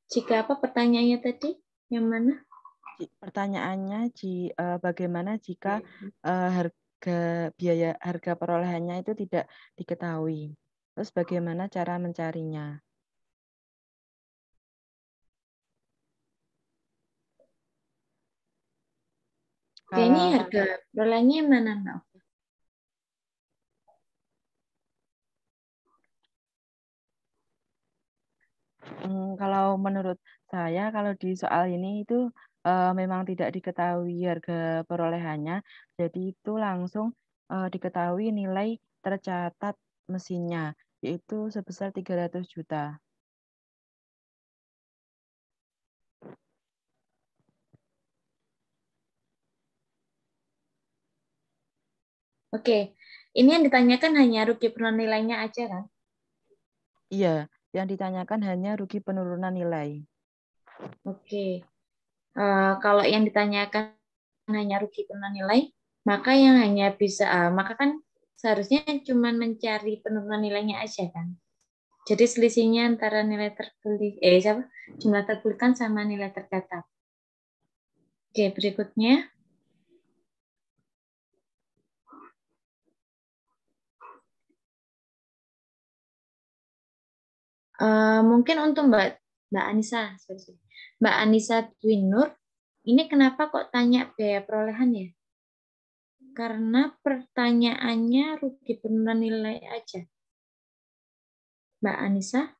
S4: Jika apa pertanyaannya tadi? Yang mana?
S3: Pertanyaannya, bagaimana jika harga perolehannya itu tidak diketahui? Terus bagaimana cara mencarinya?
S4: Oke, ini harga perolehannya mana, Mbak?
S3: Kalau menurut saya, kalau di soal ini itu memang tidak diketahui harga perolehannya, jadi itu langsung diketahui nilai tercatat mesinnya, yaitu sebesar 300 juta.
S4: Oke, ini yang ditanyakan hanya rugi penurunan nilainya aja kan?
S3: Iya, yang ditanyakan hanya rugi penurunan nilai.
S4: Oke, kalau yang ditanyakan hanya rugi penurunan nilai, maka yang hanya bisa, maka kan seharusnya cuma mencari penurunan nilainya aja kan? Jadi selisihnya antara nilai jumlah terbelikan sama nilai tercatat. Oke, berikutnya. Mungkin untuk Mbak Anissa, Mbak Anissa Dwinur, ini kenapa kok tanya biaya perolehan ya? Karena pertanyaannya rugi penurunan nilai aja. Mbak Anissa?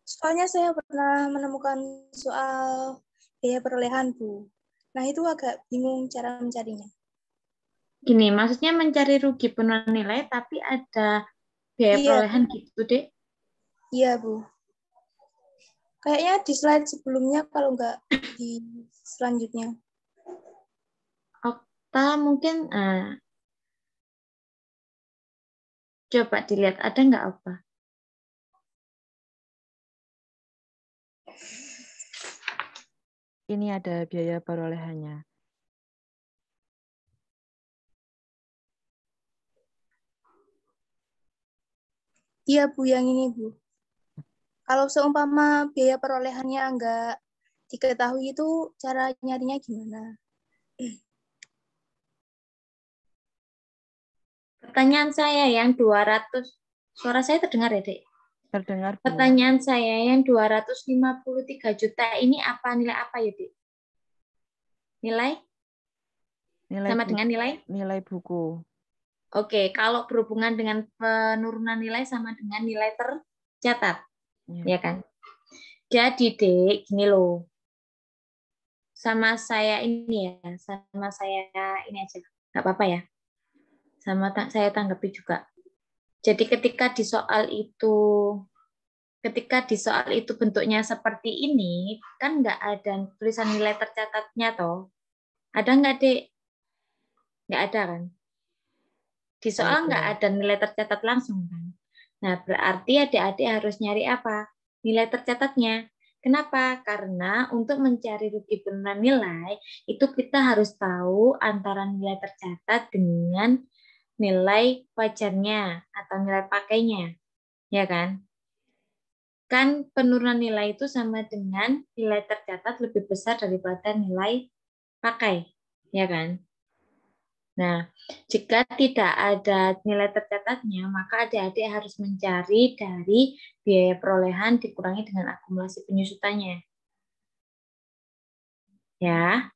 S5: Soalnya saya pernah menemukan soal biaya perolehan, Bu. Nah, itu agak bingung cara mencarinya.
S4: Gini, maksudnya mencari rugi penurunan nilai, tapi ada biaya
S5: Iya,
S4: perolehan gitu, Dek.
S5: iya, Bu. Kayaknya di slide sebelumnya, kalau nggak di selanjutnya.
S4: Okta mungkin, coba dilihat, ada nggak Okta?
S3: Ini ada biaya perolehannya.
S5: Iya, Bu, yang ini, Bu. Kalau seumpama biaya perolehannya nggak diketahui itu cara nyarinya gimana?
S4: Pertanyaan saya yang 200, suara saya terdengar ya, Dek?
S3: Terdengar, Bu.
S4: Pertanyaan saya yang 253 juta ini nilai apa ya, Dek? Nilai? Sama dengan nilai?
S3: Nilai buku.
S4: Oke, kalau berhubungan dengan penurunan nilai sama dengan nilai tercatat, ya kan? Jadi, Dek, gini loh. Sama saya ini aja. Nggak apa-apa ya. Saya tanggapi juga. Jadi ketika di soal itu bentuknya seperti ini, kan nggak ada tulisan nilai tercatatnya toh. Ada nggak, Dek? Nggak ada kan? Di soal nggak ada nilai tercatat langsung kan? Nah, berarti adik-adik harus nyari apa? Nilai tercatatnya. Kenapa? Karena untuk mencari rugi penurunan nilai, itu kita harus tahu antara nilai tercatat dengan nilai wajarnya atau nilai pakainya. Ya kan? Kan penurunan nilai itu sama dengan nilai tercatat lebih besar daripada nilai pakai. Ya kan? Nah, jika tidak ada nilai tercatatnya, maka adik-adik harus mencari dari biaya perolehan dikurangi dengan akumulasi penyusutannya. Ya,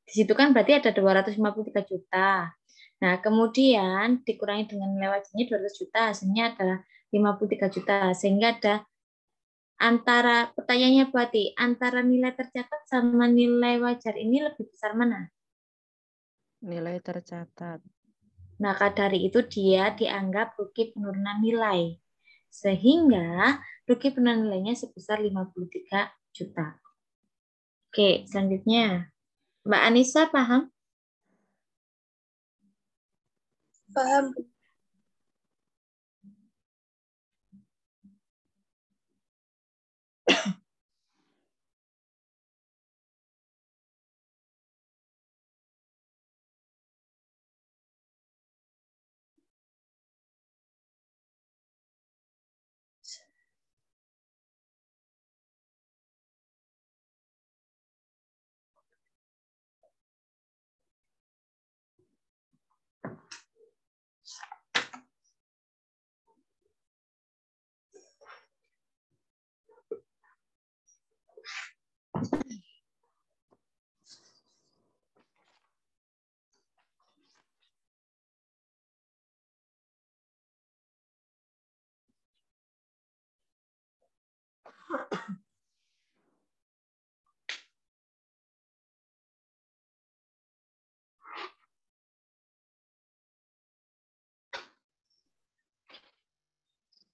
S4: di situ kan berarti ada 253 juta. Nah, kemudian dikurangi dengan nilai wajarnya 200 juta, hasilnya adalah 53 juta. Sehingga ada antara, pertanyaannya berarti, antara nilai tercatat sama nilai wajar ini lebih besar mana?
S3: Nilai tercatat.
S4: Maka dari itu dia dianggap rugi penurunan nilai. Sehingga rugi penurunan nilainya sebesar 53 juta. Oke, selanjutnya. Mbak Anissa paham?
S5: Paham.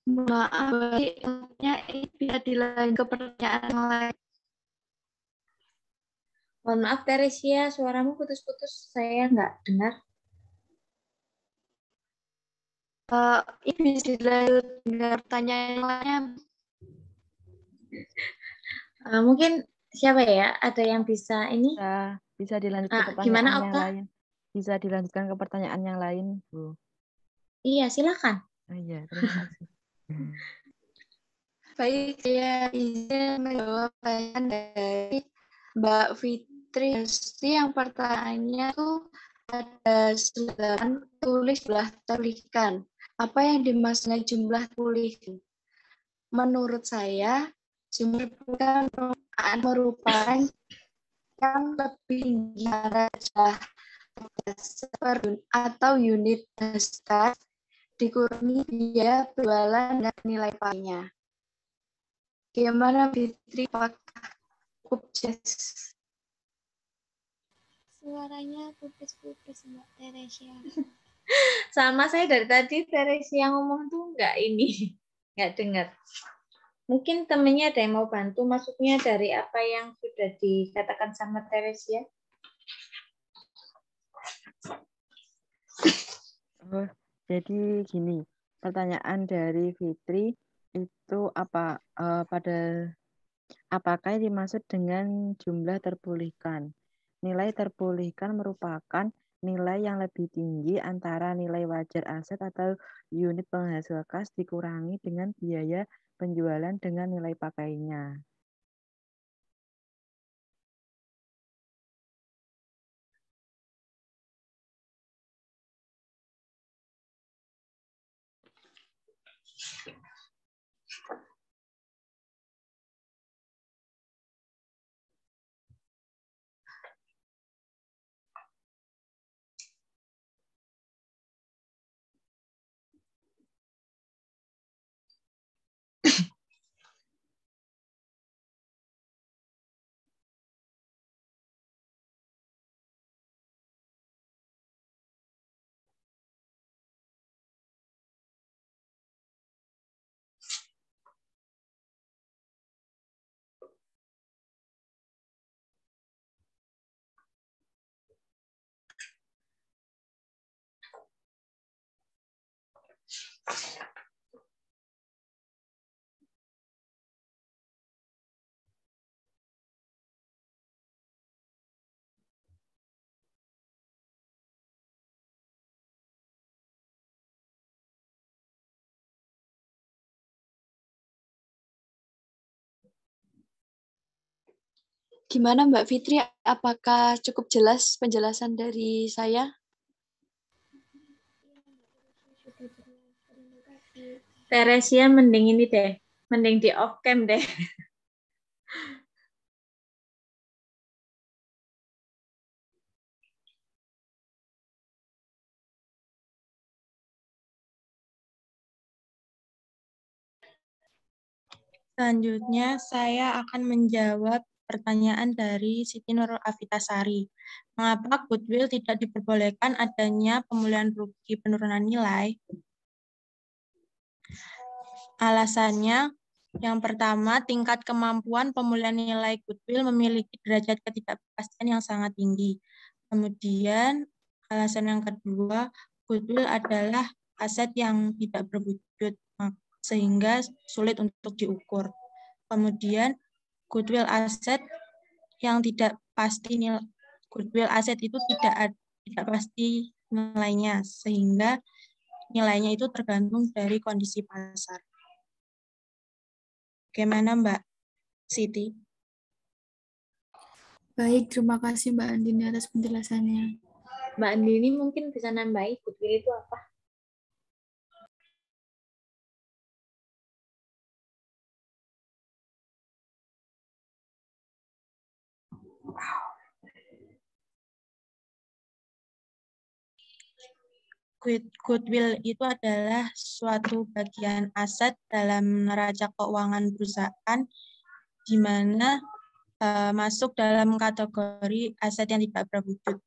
S2: Maaf, ini bisa dilanjut ke pertanyaan yang lain.
S4: Mohon maaf Teresia, suaramu putus-putus. Saya nggak dengar.
S2: Ini bisa dilanjut dengan pertanyaan yang lainnya.
S4: Mungkin siapa ya? Ada yang bisa ini?
S3: Bisa dilanjut ke pertanyaan
S4: Gimana
S3: yang
S4: Okta?
S3: lain. Bisa dilanjutkan ke pertanyaan yang lain, Bu.
S4: Iya, silakan.
S3: Oh, iya, terima kasih.
S2: Baik, saya izin menjawab pertanyaan dari Mbak Fitri. Pasti yang pertanyaannya tuh ada 9 tulis belah terpulihkan. Apa yang dimaksudnya jumlah pulihkan? Menurut saya, jumlah pulihkan merupakan yang lebih tinggi adalah dasar atau unit dasar dikurangi biaya penjualan dan nilai paynya. Gimana Fitri, apakah cukup jelas?
S6: Suaranya putus-putus Mbak Teresia.
S4: Sama saya dari tadi Teresia ngomong tuh nggak ini, nggak dengar. Mungkin temennya ada yang mau bantu masuknya dari apa yang sudah dikatakan sama Teresia.
S3: Oh, jadi gini, pertanyaan dari Fitri itu apakah yang dimaksud dengan jumlah terpulihkan? Nilai terpulihkan merupakan nilai yang lebih tinggi antara nilai wajar aset atau unit penghasil kas dikurangi dengan biaya penjualan dengan nilai pakainya.
S2: Gimana Mbak Fitri, apakah cukup jelas penjelasan dari saya?
S4: Teresia mending ini deh, mending di off cam deh.
S1: Selanjutnya, saya akan menjawab pertanyaan dari Siti Nurul Afitasari. Mengapa goodwill tidak diperbolehkan adanya pemulihan rugi penurunan nilai? Alasannya, yang pertama, tingkat kemampuan pemulihan nilai goodwill memiliki derajat ketidakpastian yang sangat tinggi. Kemudian, alasan yang kedua, goodwill adalah aset yang tidak berwujud, sehingga sulit untuk diukur. Kemudian, goodwill aset yang tidak pasti nilai, goodwill aset itu tidak pasti nilainya, sehingga nilainya itu tergantung dari kondisi pasar. Bagaimana Mbak Siti?
S6: Baik, terima kasih Mbak Andini atas penjelasannya.
S4: Mbak Andini mungkin bisa nambahi goodwill itu apa?
S1: Goodwill itu adalah suatu bagian aset dalam neraca keuangan perusahaan di mana masuk dalam kategori aset yang tidak berwujud.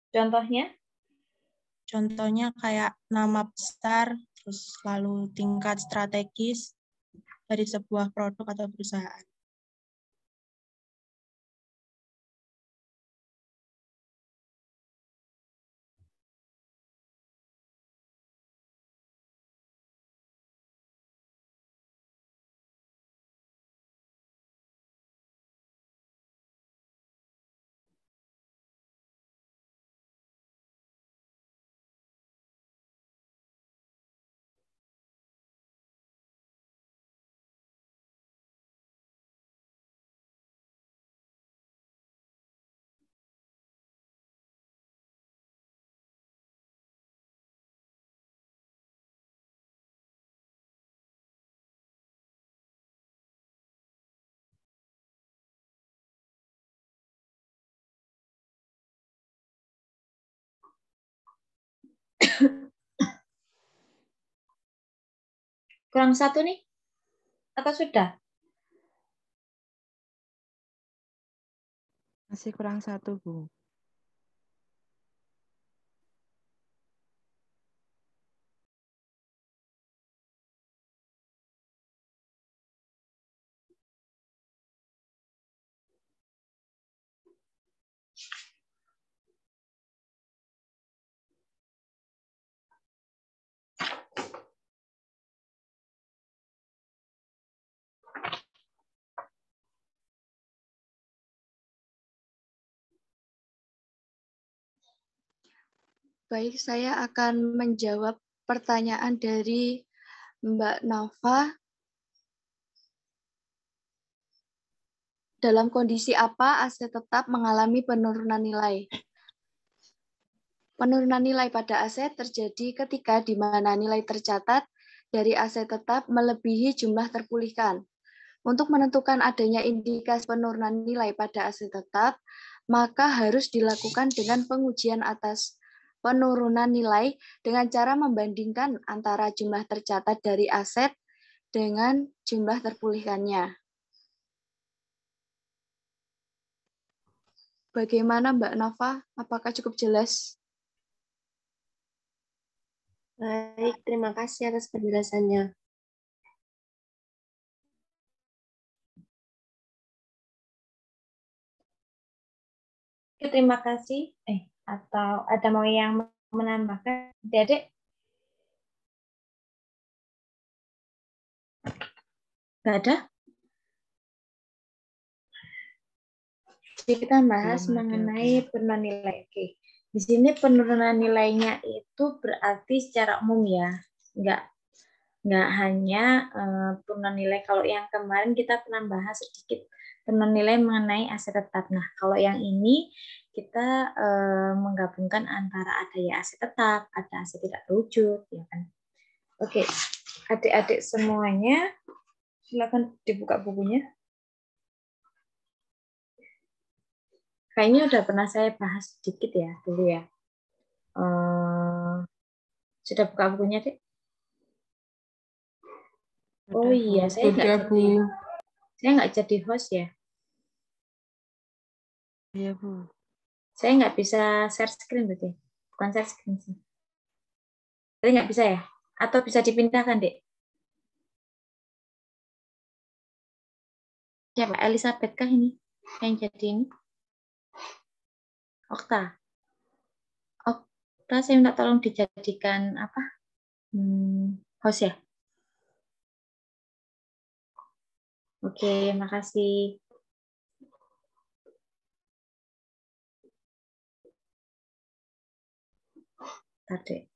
S4: Contohnya?
S1: Contohnya kayak nama besar, terus lalu tingkat strategis dari sebuah produk atau perusahaan.
S4: Kurang satu nih? Atau sudah?
S3: Masih kurang satu, Bu.
S2: Baik, saya akan menjawab pertanyaan dari Mbak Nova. Dalam kondisi apa aset tetap mengalami penurunan nilai? Penurunan nilai pada aset terjadi ketika di mana nilai tercatat dari aset tetap melebihi jumlah terpulihkan. Untuk menentukan adanya indikasi penurunan nilai pada aset tetap, maka harus dilakukan dengan pengujian atas penurunan nilai dengan cara membandingkan antara jumlah tercatat dari aset dengan jumlah terpulihkannya. Bagaimana Mbak Nova? Apakah cukup jelas?
S6: Baik, terima kasih atas penjelasannya.
S4: Oke, terima kasih. Atau ada mau yang menambahkan? Dedek? Nggak ada? Jadi kita bahas mengenai penurunan nilai. Oke. Di sini penurunan nilainya itu berarti secara umum ya. Nggak hanya penurunan nilai. Kalau yang kemarin kita pernah bahas sedikit penurunan nilai mengenai aset tetap. Nah, kalau yang ini kita menggabungkan antara adanya aset tetap, ada aset tidak terwujud, ya kan? Oke, adik-adik semuanya, silakan dibuka bukunya. Kayaknya udah pernah saya bahas sedikit ya dulu ya. Sudah buka bukunya, Dek? Oh iya, saya nggak jadi host ya.
S3: Iya, Bu.
S4: Saya nggak bisa share screen berarti. Bukan share screen sih. Tapi nggak bisa ya? Atau bisa dipindahkan, Dek? Siapa? Elizabeth kah ini? Yang jadi ini? Okta. Okta, saya minta tolong dijadikan apa? Host ya? Oke, makasih. Tadi.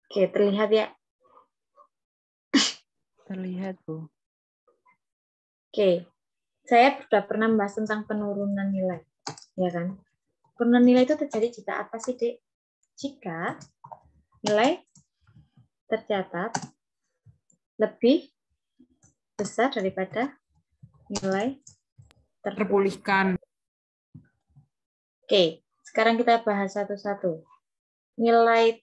S4: Oke, terlihat ya?
S3: Terlihat, Bu.
S4: Oke, saya sudah pernah membahas tentang penurunan nilai, ya kan? Penurunan nilai itu terjadi jika apa sih, Dek? Jika nilai tercatat lebih besar daripada nilai
S7: terpulihkan.
S4: Oke, sekarang kita bahas satu-satu. Nilai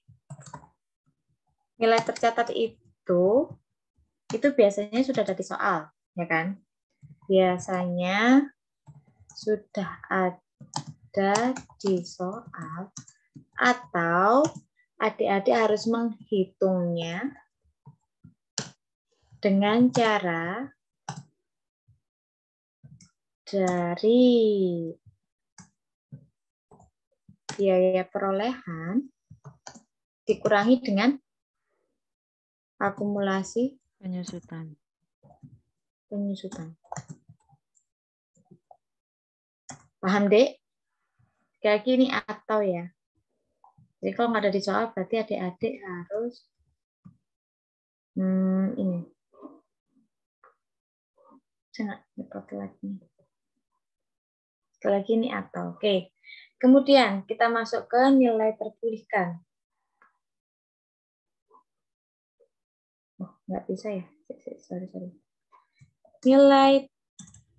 S4: tercatat itu biasanya sudah ada di soal, ya kan? Biasanya sudah ada di soal atau adik-adik harus menghitungnya dengan cara dari biaya perolehan dikurangi dengan akumulasi
S3: Penyusutan.
S4: Paham, Dek? Kayak gini atau ya. Jadi kalau nggak ada di soal berarti adik-adik harus ini. Jangan nyepot lagi. Sekali lagi ini atau. Oke. Kemudian kita masuk ke nilai terpulihkan. Oh, nggak bisa ya. Sorry. Nilai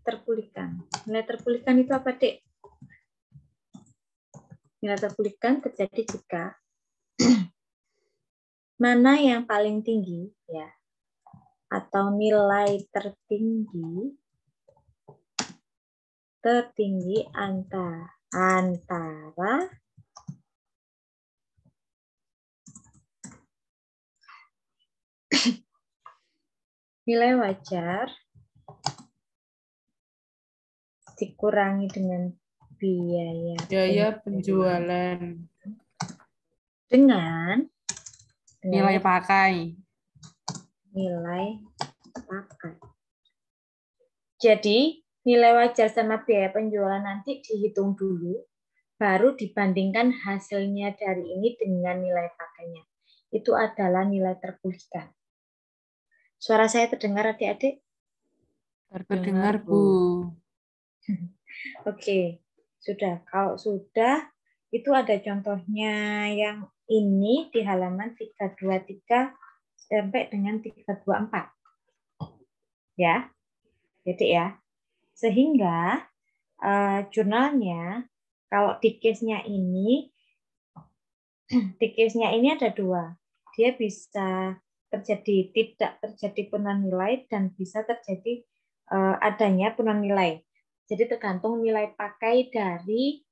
S4: terpulihkan. Nilai terpulihkan itu apa, Dek? Nilai terpulihkan terjadi jika mana yang paling tinggi, ya, atau nilai tertinggi antara nilai wajar dikurangi dengan
S7: biaya penjualan
S4: dengan
S7: nilai pakai.
S4: Jadi nilai wajar sama biaya penjualan nanti dihitung dulu, baru dibandingkan hasilnya dari ini dengan nilai pakainya. Itu adalah nilai terpulihkan. Suara saya terdengar, adik-adik?
S7: Terdengar, Bu.
S4: Oke, sudah. Kalau sudah, itu ada contohnya yang ini di halaman 323 sampai dengan 324. Ya, jadi ya. Sehingga jurnalnya, kalau di case-nya ini ada dua. Dia bisa tidak terjadi penurunan nilai dan bisa terjadi adanya penurunan nilai. Jadi tergantung nilai pakai dari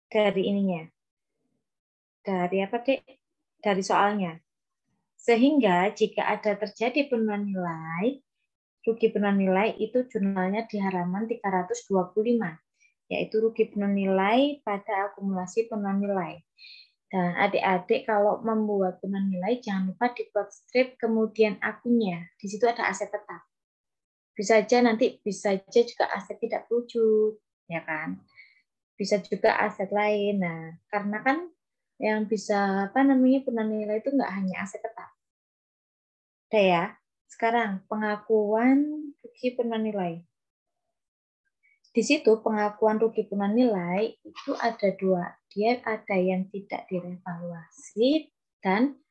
S4: dari ininya. Dari apa, Dek? Dari soalnya. Sehingga jika ada terjadi penurunan nilai, rugi penurunan nilai itu jurnalnya di halaman 325, yaitu rugi penurunan nilai pada akumulasi penurunan nilai. Dan adik-adik kalau membuat penurunan nilai, jangan lupa dibuat strip kemudian akunnya. Di situ ada aset tetap. Bisa saja juga aset tidak terwujud, ya kan? Bisa juga aset lain. Nah, karena kan yang bisa penurunan nilai itu nggak hanya aset tetap. Udah ya. Sekarang pengakuan rugi penurunan nilai. Di situ pengakuan rugi penurunan nilai itu ada dua. Dia ada yang tidak direvaluasi dan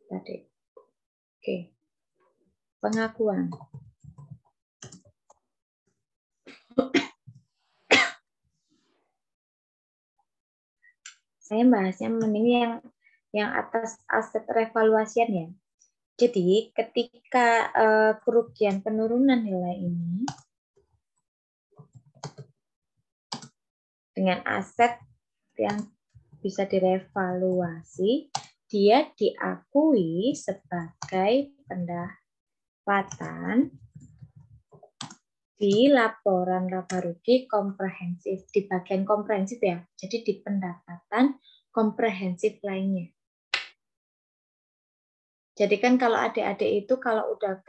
S4: tadi. Oke. Pengakuan. Saya bahasnya mending yang atas aset revaluasian ya. Jadi ketika kerugian penurunan nilai ini dengan aset yang bisa direvaluasi, dia diakui sebagai pendapatan di laporan laba rugi komprehensif, di bagian komprehensif ya. Jadi di pendapatan komprehensif lainnya. Jadi kan kalau adik-adik itu kalau udah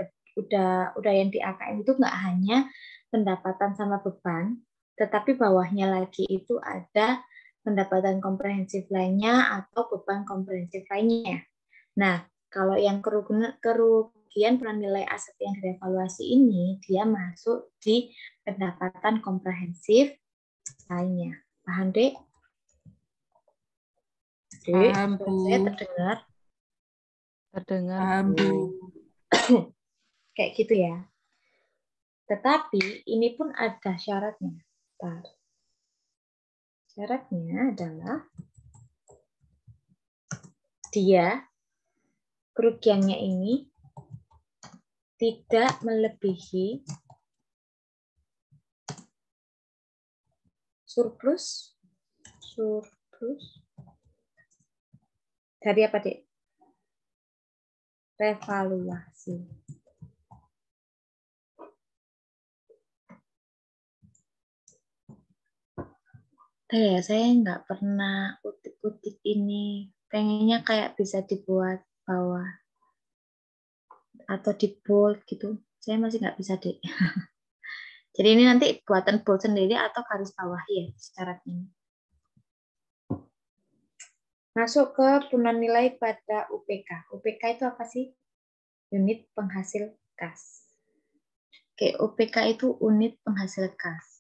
S4: yang di AKM itu nggak hanya pendapatan sama beban, tetapi bawahnya lagi itu ada pendapatan komprehensif lainnya atau beban komprehensif lainnya. Nah, kalau yang kerugian penurunan nilai aset yang direvaluasi ini, dia masuk di pendapatan komprehensif lainnya. Paham, Dek? Dek,
S7: Paham, Bu.
S4: saya terdengar?
S3: Terdengar,
S7: Paham, Bu.
S4: Kayak gitu ya. Tetapi ini pun ada syaratnya. Bentar. Syaratnya adalah dia kerugiannya ini tidak melebihi surplus dari apa, Dek? Revaluasi. Ya, saya nggak pernah kutip-kutip ini. Pengennya kayak bisa dibuat bawah atau di bold gitu. Saya masih nggak bisa, Dek. Jadi ini nanti buatan bold sendiri atau garis bawah ya syaratnya. Masuk ke penurunan nilai pada UPK. UPK itu apa sih? Unit penghasil kas. Oke, UPK itu unit penghasil kas.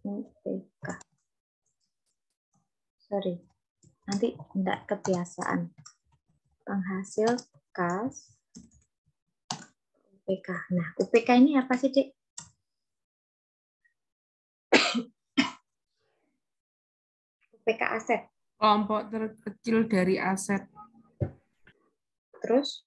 S4: UPK. Sorry, nanti tidak kebiasaan. Penghasil kas. UPK. Nah, UPK ini apa sih, Dek? UPK aset.
S7: Kelompok terkecil dari aset.
S4: Terus?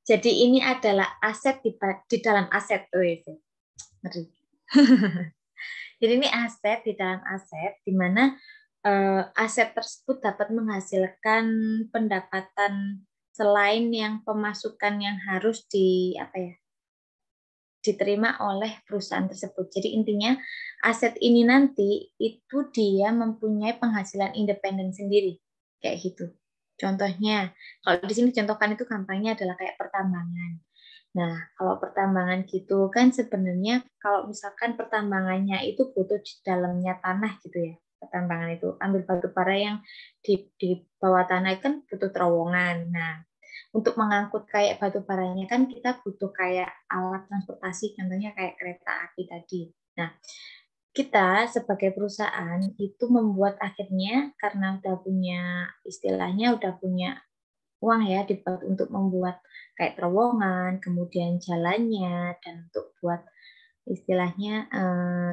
S4: Jadi ini adalah aset di dalam aset. Ngeri. Jadi ini aset di dalam aset, di mana aset tersebut dapat menghasilkan pendapatan selain yang pemasukan yang harus diterima oleh perusahaan tersebut. Jadi intinya aset ini nanti itu dia mempunyai penghasilan independen sendiri, kayak gitu. Contohnya, kalau di sini contohkan itu gampangnya adalah kayak pertambangan. Nah, kalau pertambangan gitu kan sebenarnya kalau misalkan pertambangannya itu butuh di dalamnya tanah gitu ya. Pertambangan itu ambil batu bara yang di bawah tanah kan butuh terowongan. Nah, untuk mengangkut kayak batu baranya kan kita butuh kayak alat transportasi, contohnya kayak kereta api tadi. Nah, kita sebagai perusahaan itu membuat akhirnya karena udah punya istilahnya udah punya uang ya dibuat untuk membuat kayak terowongan, kemudian jalannya dan untuk buat istilahnya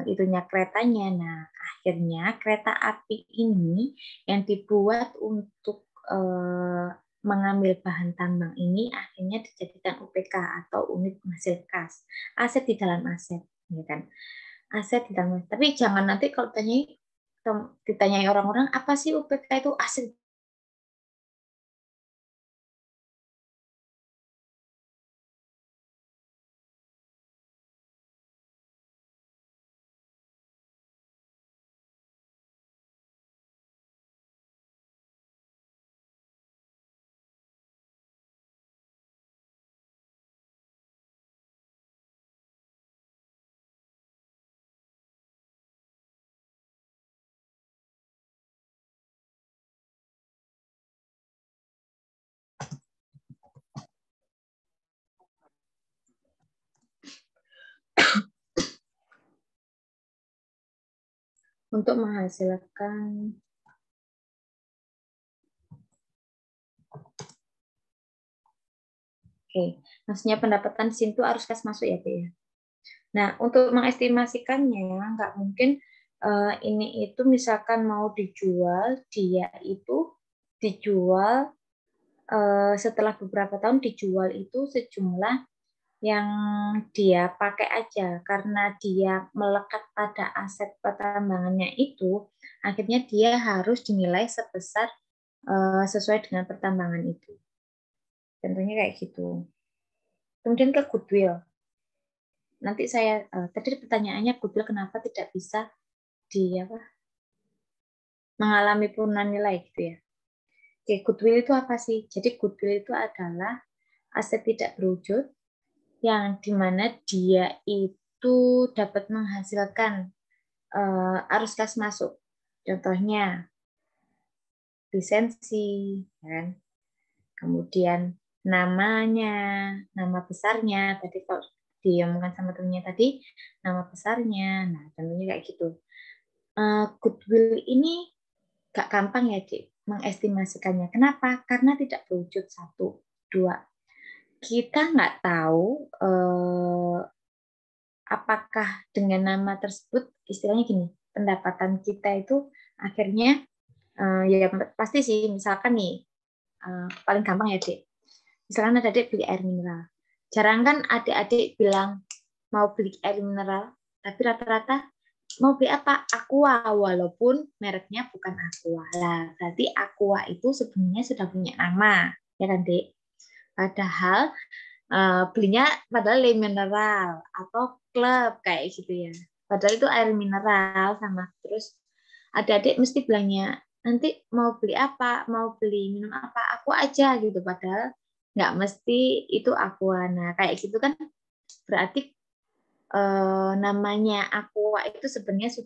S4: itunya keretanya. Nah, akhirnya kereta api ini yang dibuat untuk mengambil bahan tambang ini akhirnya dijadikan UPK atau unit penghasil kas, aset di dalam aset, ya kan? Aset di dalam. Tapi jangan nanti kalau ditanyai orang-orang apa sih UPK itu aset untuk menghasilkan maksudnya pendapatan sin itu arus kas masuk ya, ya. Nah, untuk mengestimasikannya nggak mungkin ini itu misalkan mau dijual, dia itu dijual setelah beberapa tahun dijual itu sejumlah yang dia pakai aja, karena dia melekat pada aset pertambangannya itu, akhirnya dia harus dinilai sebesar sesuai dengan pertambangan itu. Contohnya kayak gitu. Kemudian ke goodwill. Nanti saya tadi pertanyaannya goodwill kenapa tidak bisa mengalami penurunan nilai gitu ya. Oke, goodwill itu apa sih? Jadi goodwill itu adalah aset tidak berwujud yang dimana dia itu dapat menghasilkan arus kas masuk. Contohnya lisensi, kan? Kemudian namanya, nama besarnya, tadi kalau diomongkan sama temennya tadi, nama besarnya, nah contohnya kayak gitu. Goodwill ini gak gampang ya, Dik, mengestimasikannya. Kenapa? Karena tidak berwujud. 1, 2. Kita nggak tahu apakah dengan nama tersebut, istilahnya gini, pendapatan kita itu akhirnya ya pasti sih, misalkan nih, paling gampang ya, Dik. Misalkan ada adik beli air mineral. Jarang kan adik-adik bilang mau beli air mineral, tapi rata-rata mau beli apa? Aqua, walaupun mereknya bukan Aqua. Lah, berarti Aqua itu sebenarnya sudah punya nama, ya kan, Dek? Padahal belinya padahal air mineral atau klub kayak gitu ya. Padahal itu air mineral sama. Terus adik-adik mesti bilangnya, nanti mau beli apa? Mau beli minum apa? Aku aja gitu. Padahal nggak mesti itu Aqua. Nah, kayak gitu kan berarti namanya Aqua itu sebenarnya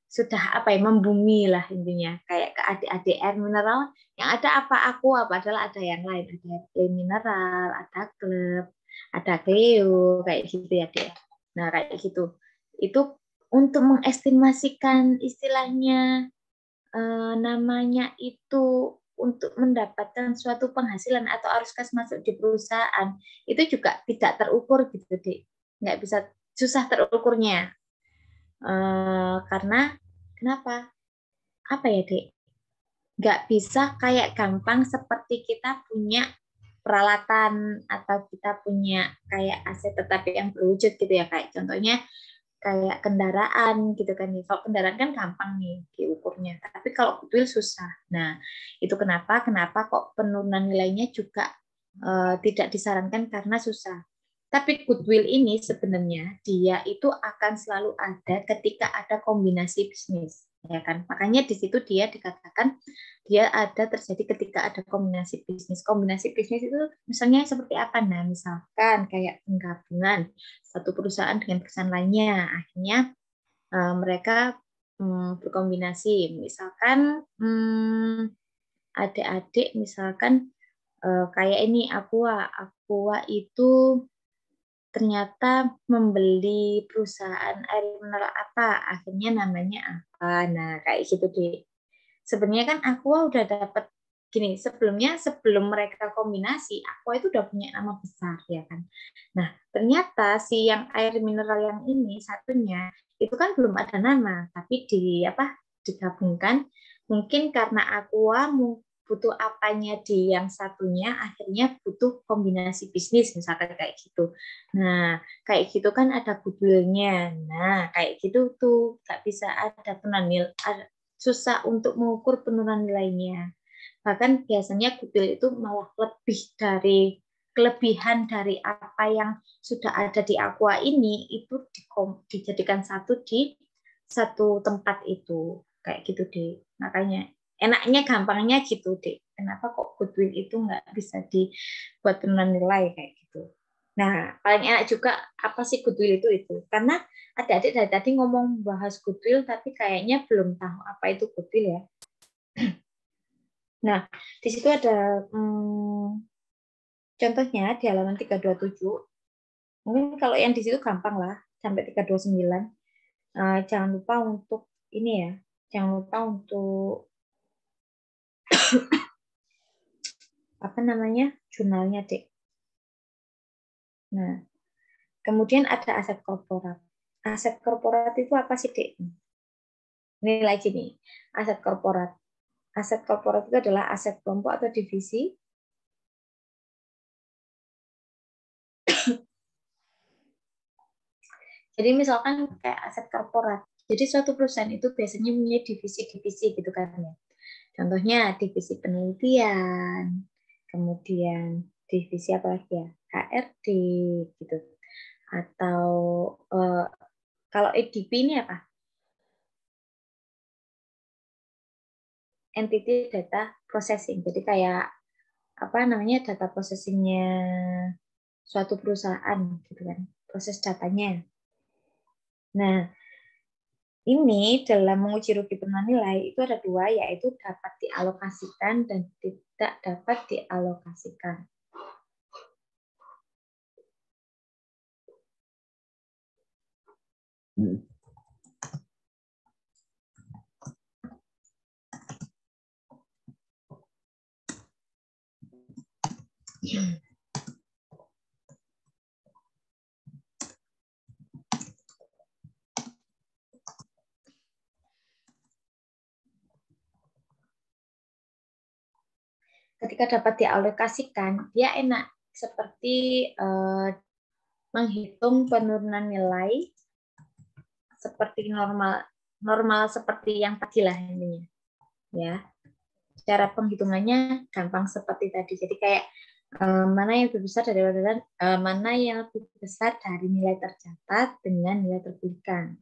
S4: sudah apa ya, membumi lah intinya, kayak ke adik-adik air mineral yang ada apa Aqua, padahal ada yang lain, ada air mineral, ada klub, ada Cleo kayak gitu ya, Dek. Nah, kayak gitu. Itu untuk mengestimasikan istilahnya namanya itu untuk mendapatkan suatu penghasilan atau arus kas masuk di perusahaan itu juga tidak terukur gitu, Dek. Nggak bisa, susah terukurnya. Karena kenapa? Apa ya, Dek? Nggak bisa kayak gampang seperti kita punya peralatan atau kita punya kayak aset tetapi yang berwujud gitu ya, kayak contohnya kayak kendaraan gitu kan nih. Kalau kendaraan kan gampang nih diukurnya, tapi kalau goodwill susah. Nah, itu kenapa kok penurunan nilainya juga tidak disarankan karena susah. Tapi goodwill ini sebenarnya dia itu akan selalu ada ketika ada kombinasi bisnis, ya kan? Makanya di situ dia dikatakan dia ada terjadi ketika ada kombinasi bisnis. Kombinasi bisnis itu misalnya seperti apa? Nah, misalkan kayak penggabungan satu perusahaan dengan perusahaan lainnya, akhirnya mereka berkombinasi. Misalkan adik-adik misalkan kayak ini Aqua itu ternyata membeli perusahaan air mineral apa, akhirnya namanya apa. Nah, kayak gitu deh. Sebenarnya kan Aqua udah dapat gini, sebelum mereka kombinasi, Aqua itu udah punya nama besar ya kan. Nah, ternyata si yang air mineral yang ini satunya itu kan belum ada nama, tapi digabungkan mungkin karena Aqua butuh apanya di yang satunya, akhirnya butuh kombinasi bisnis misalkan kayak gitu. Nah, kayak gitu kan ada goodwill-nya. Nah, kayak gitu tuh nggak bisa ada penurunan, susah untuk mengukur penurunan nilainya. Bahkan biasanya goodwill itu malah lebih dari kelebihan dari apa yang sudah ada di Aqua ini itu dijadikan satu di satu tempat itu. Kayak gitu deh. Makanya enaknya gampangnya gitu deh. Kenapa kok goodwill itu nggak bisa dibuat penurunan nilai kayak gitu. Nah, paling enak juga apa sih goodwill itu? Karena adik-adik dari tadi ngomong bahas goodwill, tapi kayaknya belum tahu apa itu goodwill ya. Nah, di situ ada contohnya di halaman 327. Mungkin kalau yang di situ gampang lah, sampai 329. Jangan lupa untuk ini ya, jangan lupa untuk apa namanya jurnalnya, Dek. Nah, kemudian ada aset korporat. Aset korporat itu apa sih, Dek? Ini lagi nih, aset korporat. Aset korporat itu adalah aset kelompok atau divisi jadi misalkan kayak aset korporat. Jadi suatu perusahaan itu biasanya punya divisi-divisi gitu kan ya. Contohnya divisi penelitian, kemudian divisi apa lagi ya? HRD gitu. Atau kalau EDP ini apa? Entity Data Processing. Jadi kayak apa namanya data processingnya suatu perusahaan gitu kan, proses datanya. Nah, ini dalam menguji rugi penurunan nilai itu ada dua, yaitu dapat dialokasikan dan tidak dapat dialokasikan. Ketika dapat dialokasikan, dia enak seperti menghitung penurunan nilai seperti normal seperti yang tadi lah intinya. Ya. Cara penghitungannya gampang seperti tadi. Jadi kayak mana yang lebih besar dari mana yang lebih besar dari nilai tercatat dengan nilai terpulihkan.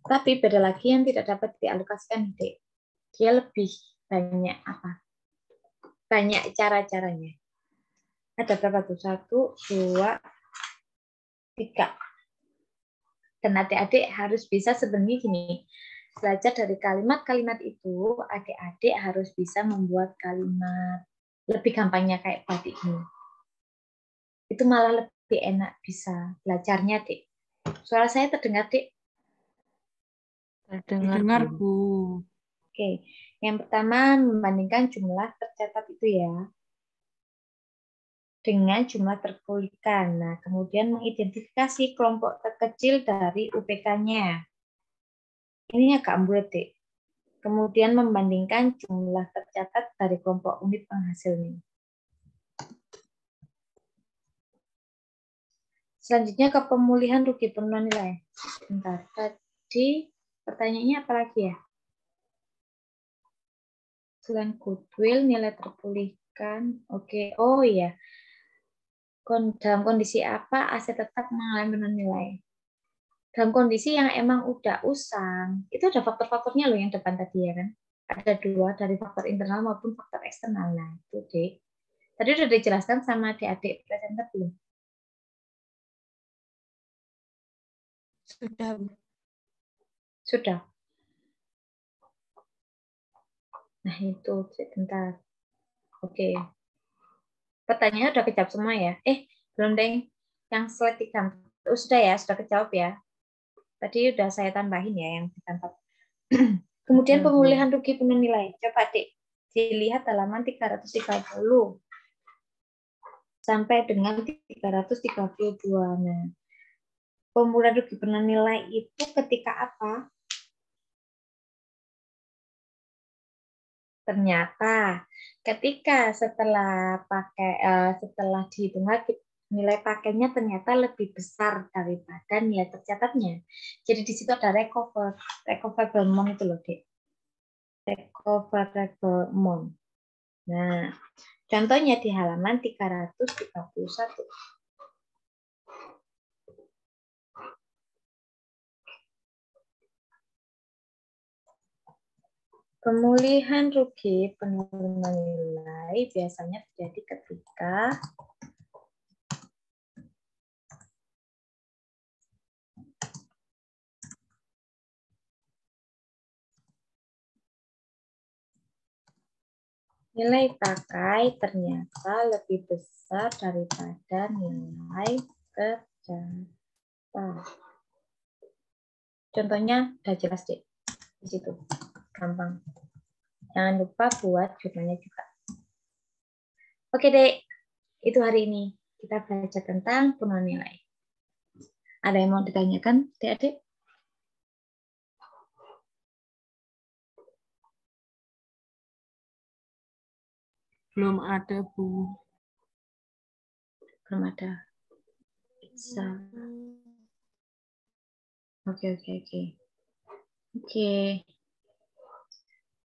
S4: Tapi beda lagi yang tidak dapat dialokasikan, Dek. Dia lebih banyak apa? Banyak cara-caranya. Ada berapa tuh? 1, 2, 3. Dan adik-adik harus bisa sebenarnya gini. Belajar dari kalimat-kalimat itu, adik-adik harus bisa membuat kalimat lebih gampangnya kayak tadi ini. Itu malah lebih enak bisa belajarnya, Dek. Suara saya terdengar, Dek?
S7: Terdengar, Bu.
S4: Oke, yang pertama membandingkan jumlah tercatat itu ya dengan jumlah terpulihkan. Nah, kemudian mengidentifikasi kelompok terkecil dari UPK-nya. Ini agak ambulat, Dek. Kemudian membandingkan jumlah tercatat dari kelompok unit penghasilnya. Selanjutnya ke pemulihan rugi penurunan nilai. Bentar, tadi pertanyaannya apa lagi ya? Selain goodwill, nilai terpulihkan. Oke, oh iya. Dalam kondisi apa aset tetap mengalami penurunan nilai? Dalam kondisi yang emang udah usang, itu ada faktor-faktornya loh yang depan tadi ya kan? Ada 2, dari faktor internal maupun faktor eksternal. Nah, itu Dek. Tadi udah dijelaskan sama adik-adik presenter belum?
S1: Sudah.
S4: Sudah. Nah, itu sebentar. Oke. Pertanyaannya udah kejawab semua ya? Belum, Deng. Yang slide 3. Sudah ya, sudah kejawab ya. Tadi udah saya tambahin ya yang ditambah. Kemudian pemulihan rugi penurunan nilai. Coba, Dek. Dilihat halaman 330 sampai dengan 332. Nah, pemulihan rugi penurunan nilai itu ketika apa? Ternyata ketika setelah dihitung lagi nilai pakainya ternyata lebih besar daripada nilai tercatatnya. Jadi di situ ada recoverable amount itu loh, Dek. Recoverable amount. Nah, contohnya di halaman 331. Pemulihan rugi penurunan nilai biasanya terjadi ketika Nilai pakai ternyata lebih besar daripada nilai tercatat. Contohnya udah jelas deh di situ, gampang. Jangan lupa buat jurnalnya juga. Oke dek, itu hari ini kita belajar tentang penurunan nilai. Ada yang mau ditanyakan, adik-adik?
S7: Belum ada, Bu.
S4: Belum ada. Bisa. Oke.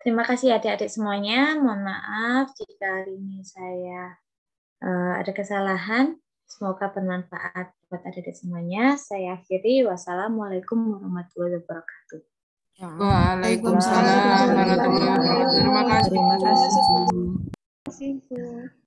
S4: Terima kasih adik-adik semuanya. Mohon maaf jika hari ini saya ada kesalahan. Semoga bermanfaat buat adik-adik semuanya. Saya akhiri. Wassalamualaikum warahmatullahi wabarakatuh.
S7: Waalaikumsalam warahmatullahi wabarakatuh. Terima kasih.
S3: Terima kasih.
S6: Terima kasih, Bu.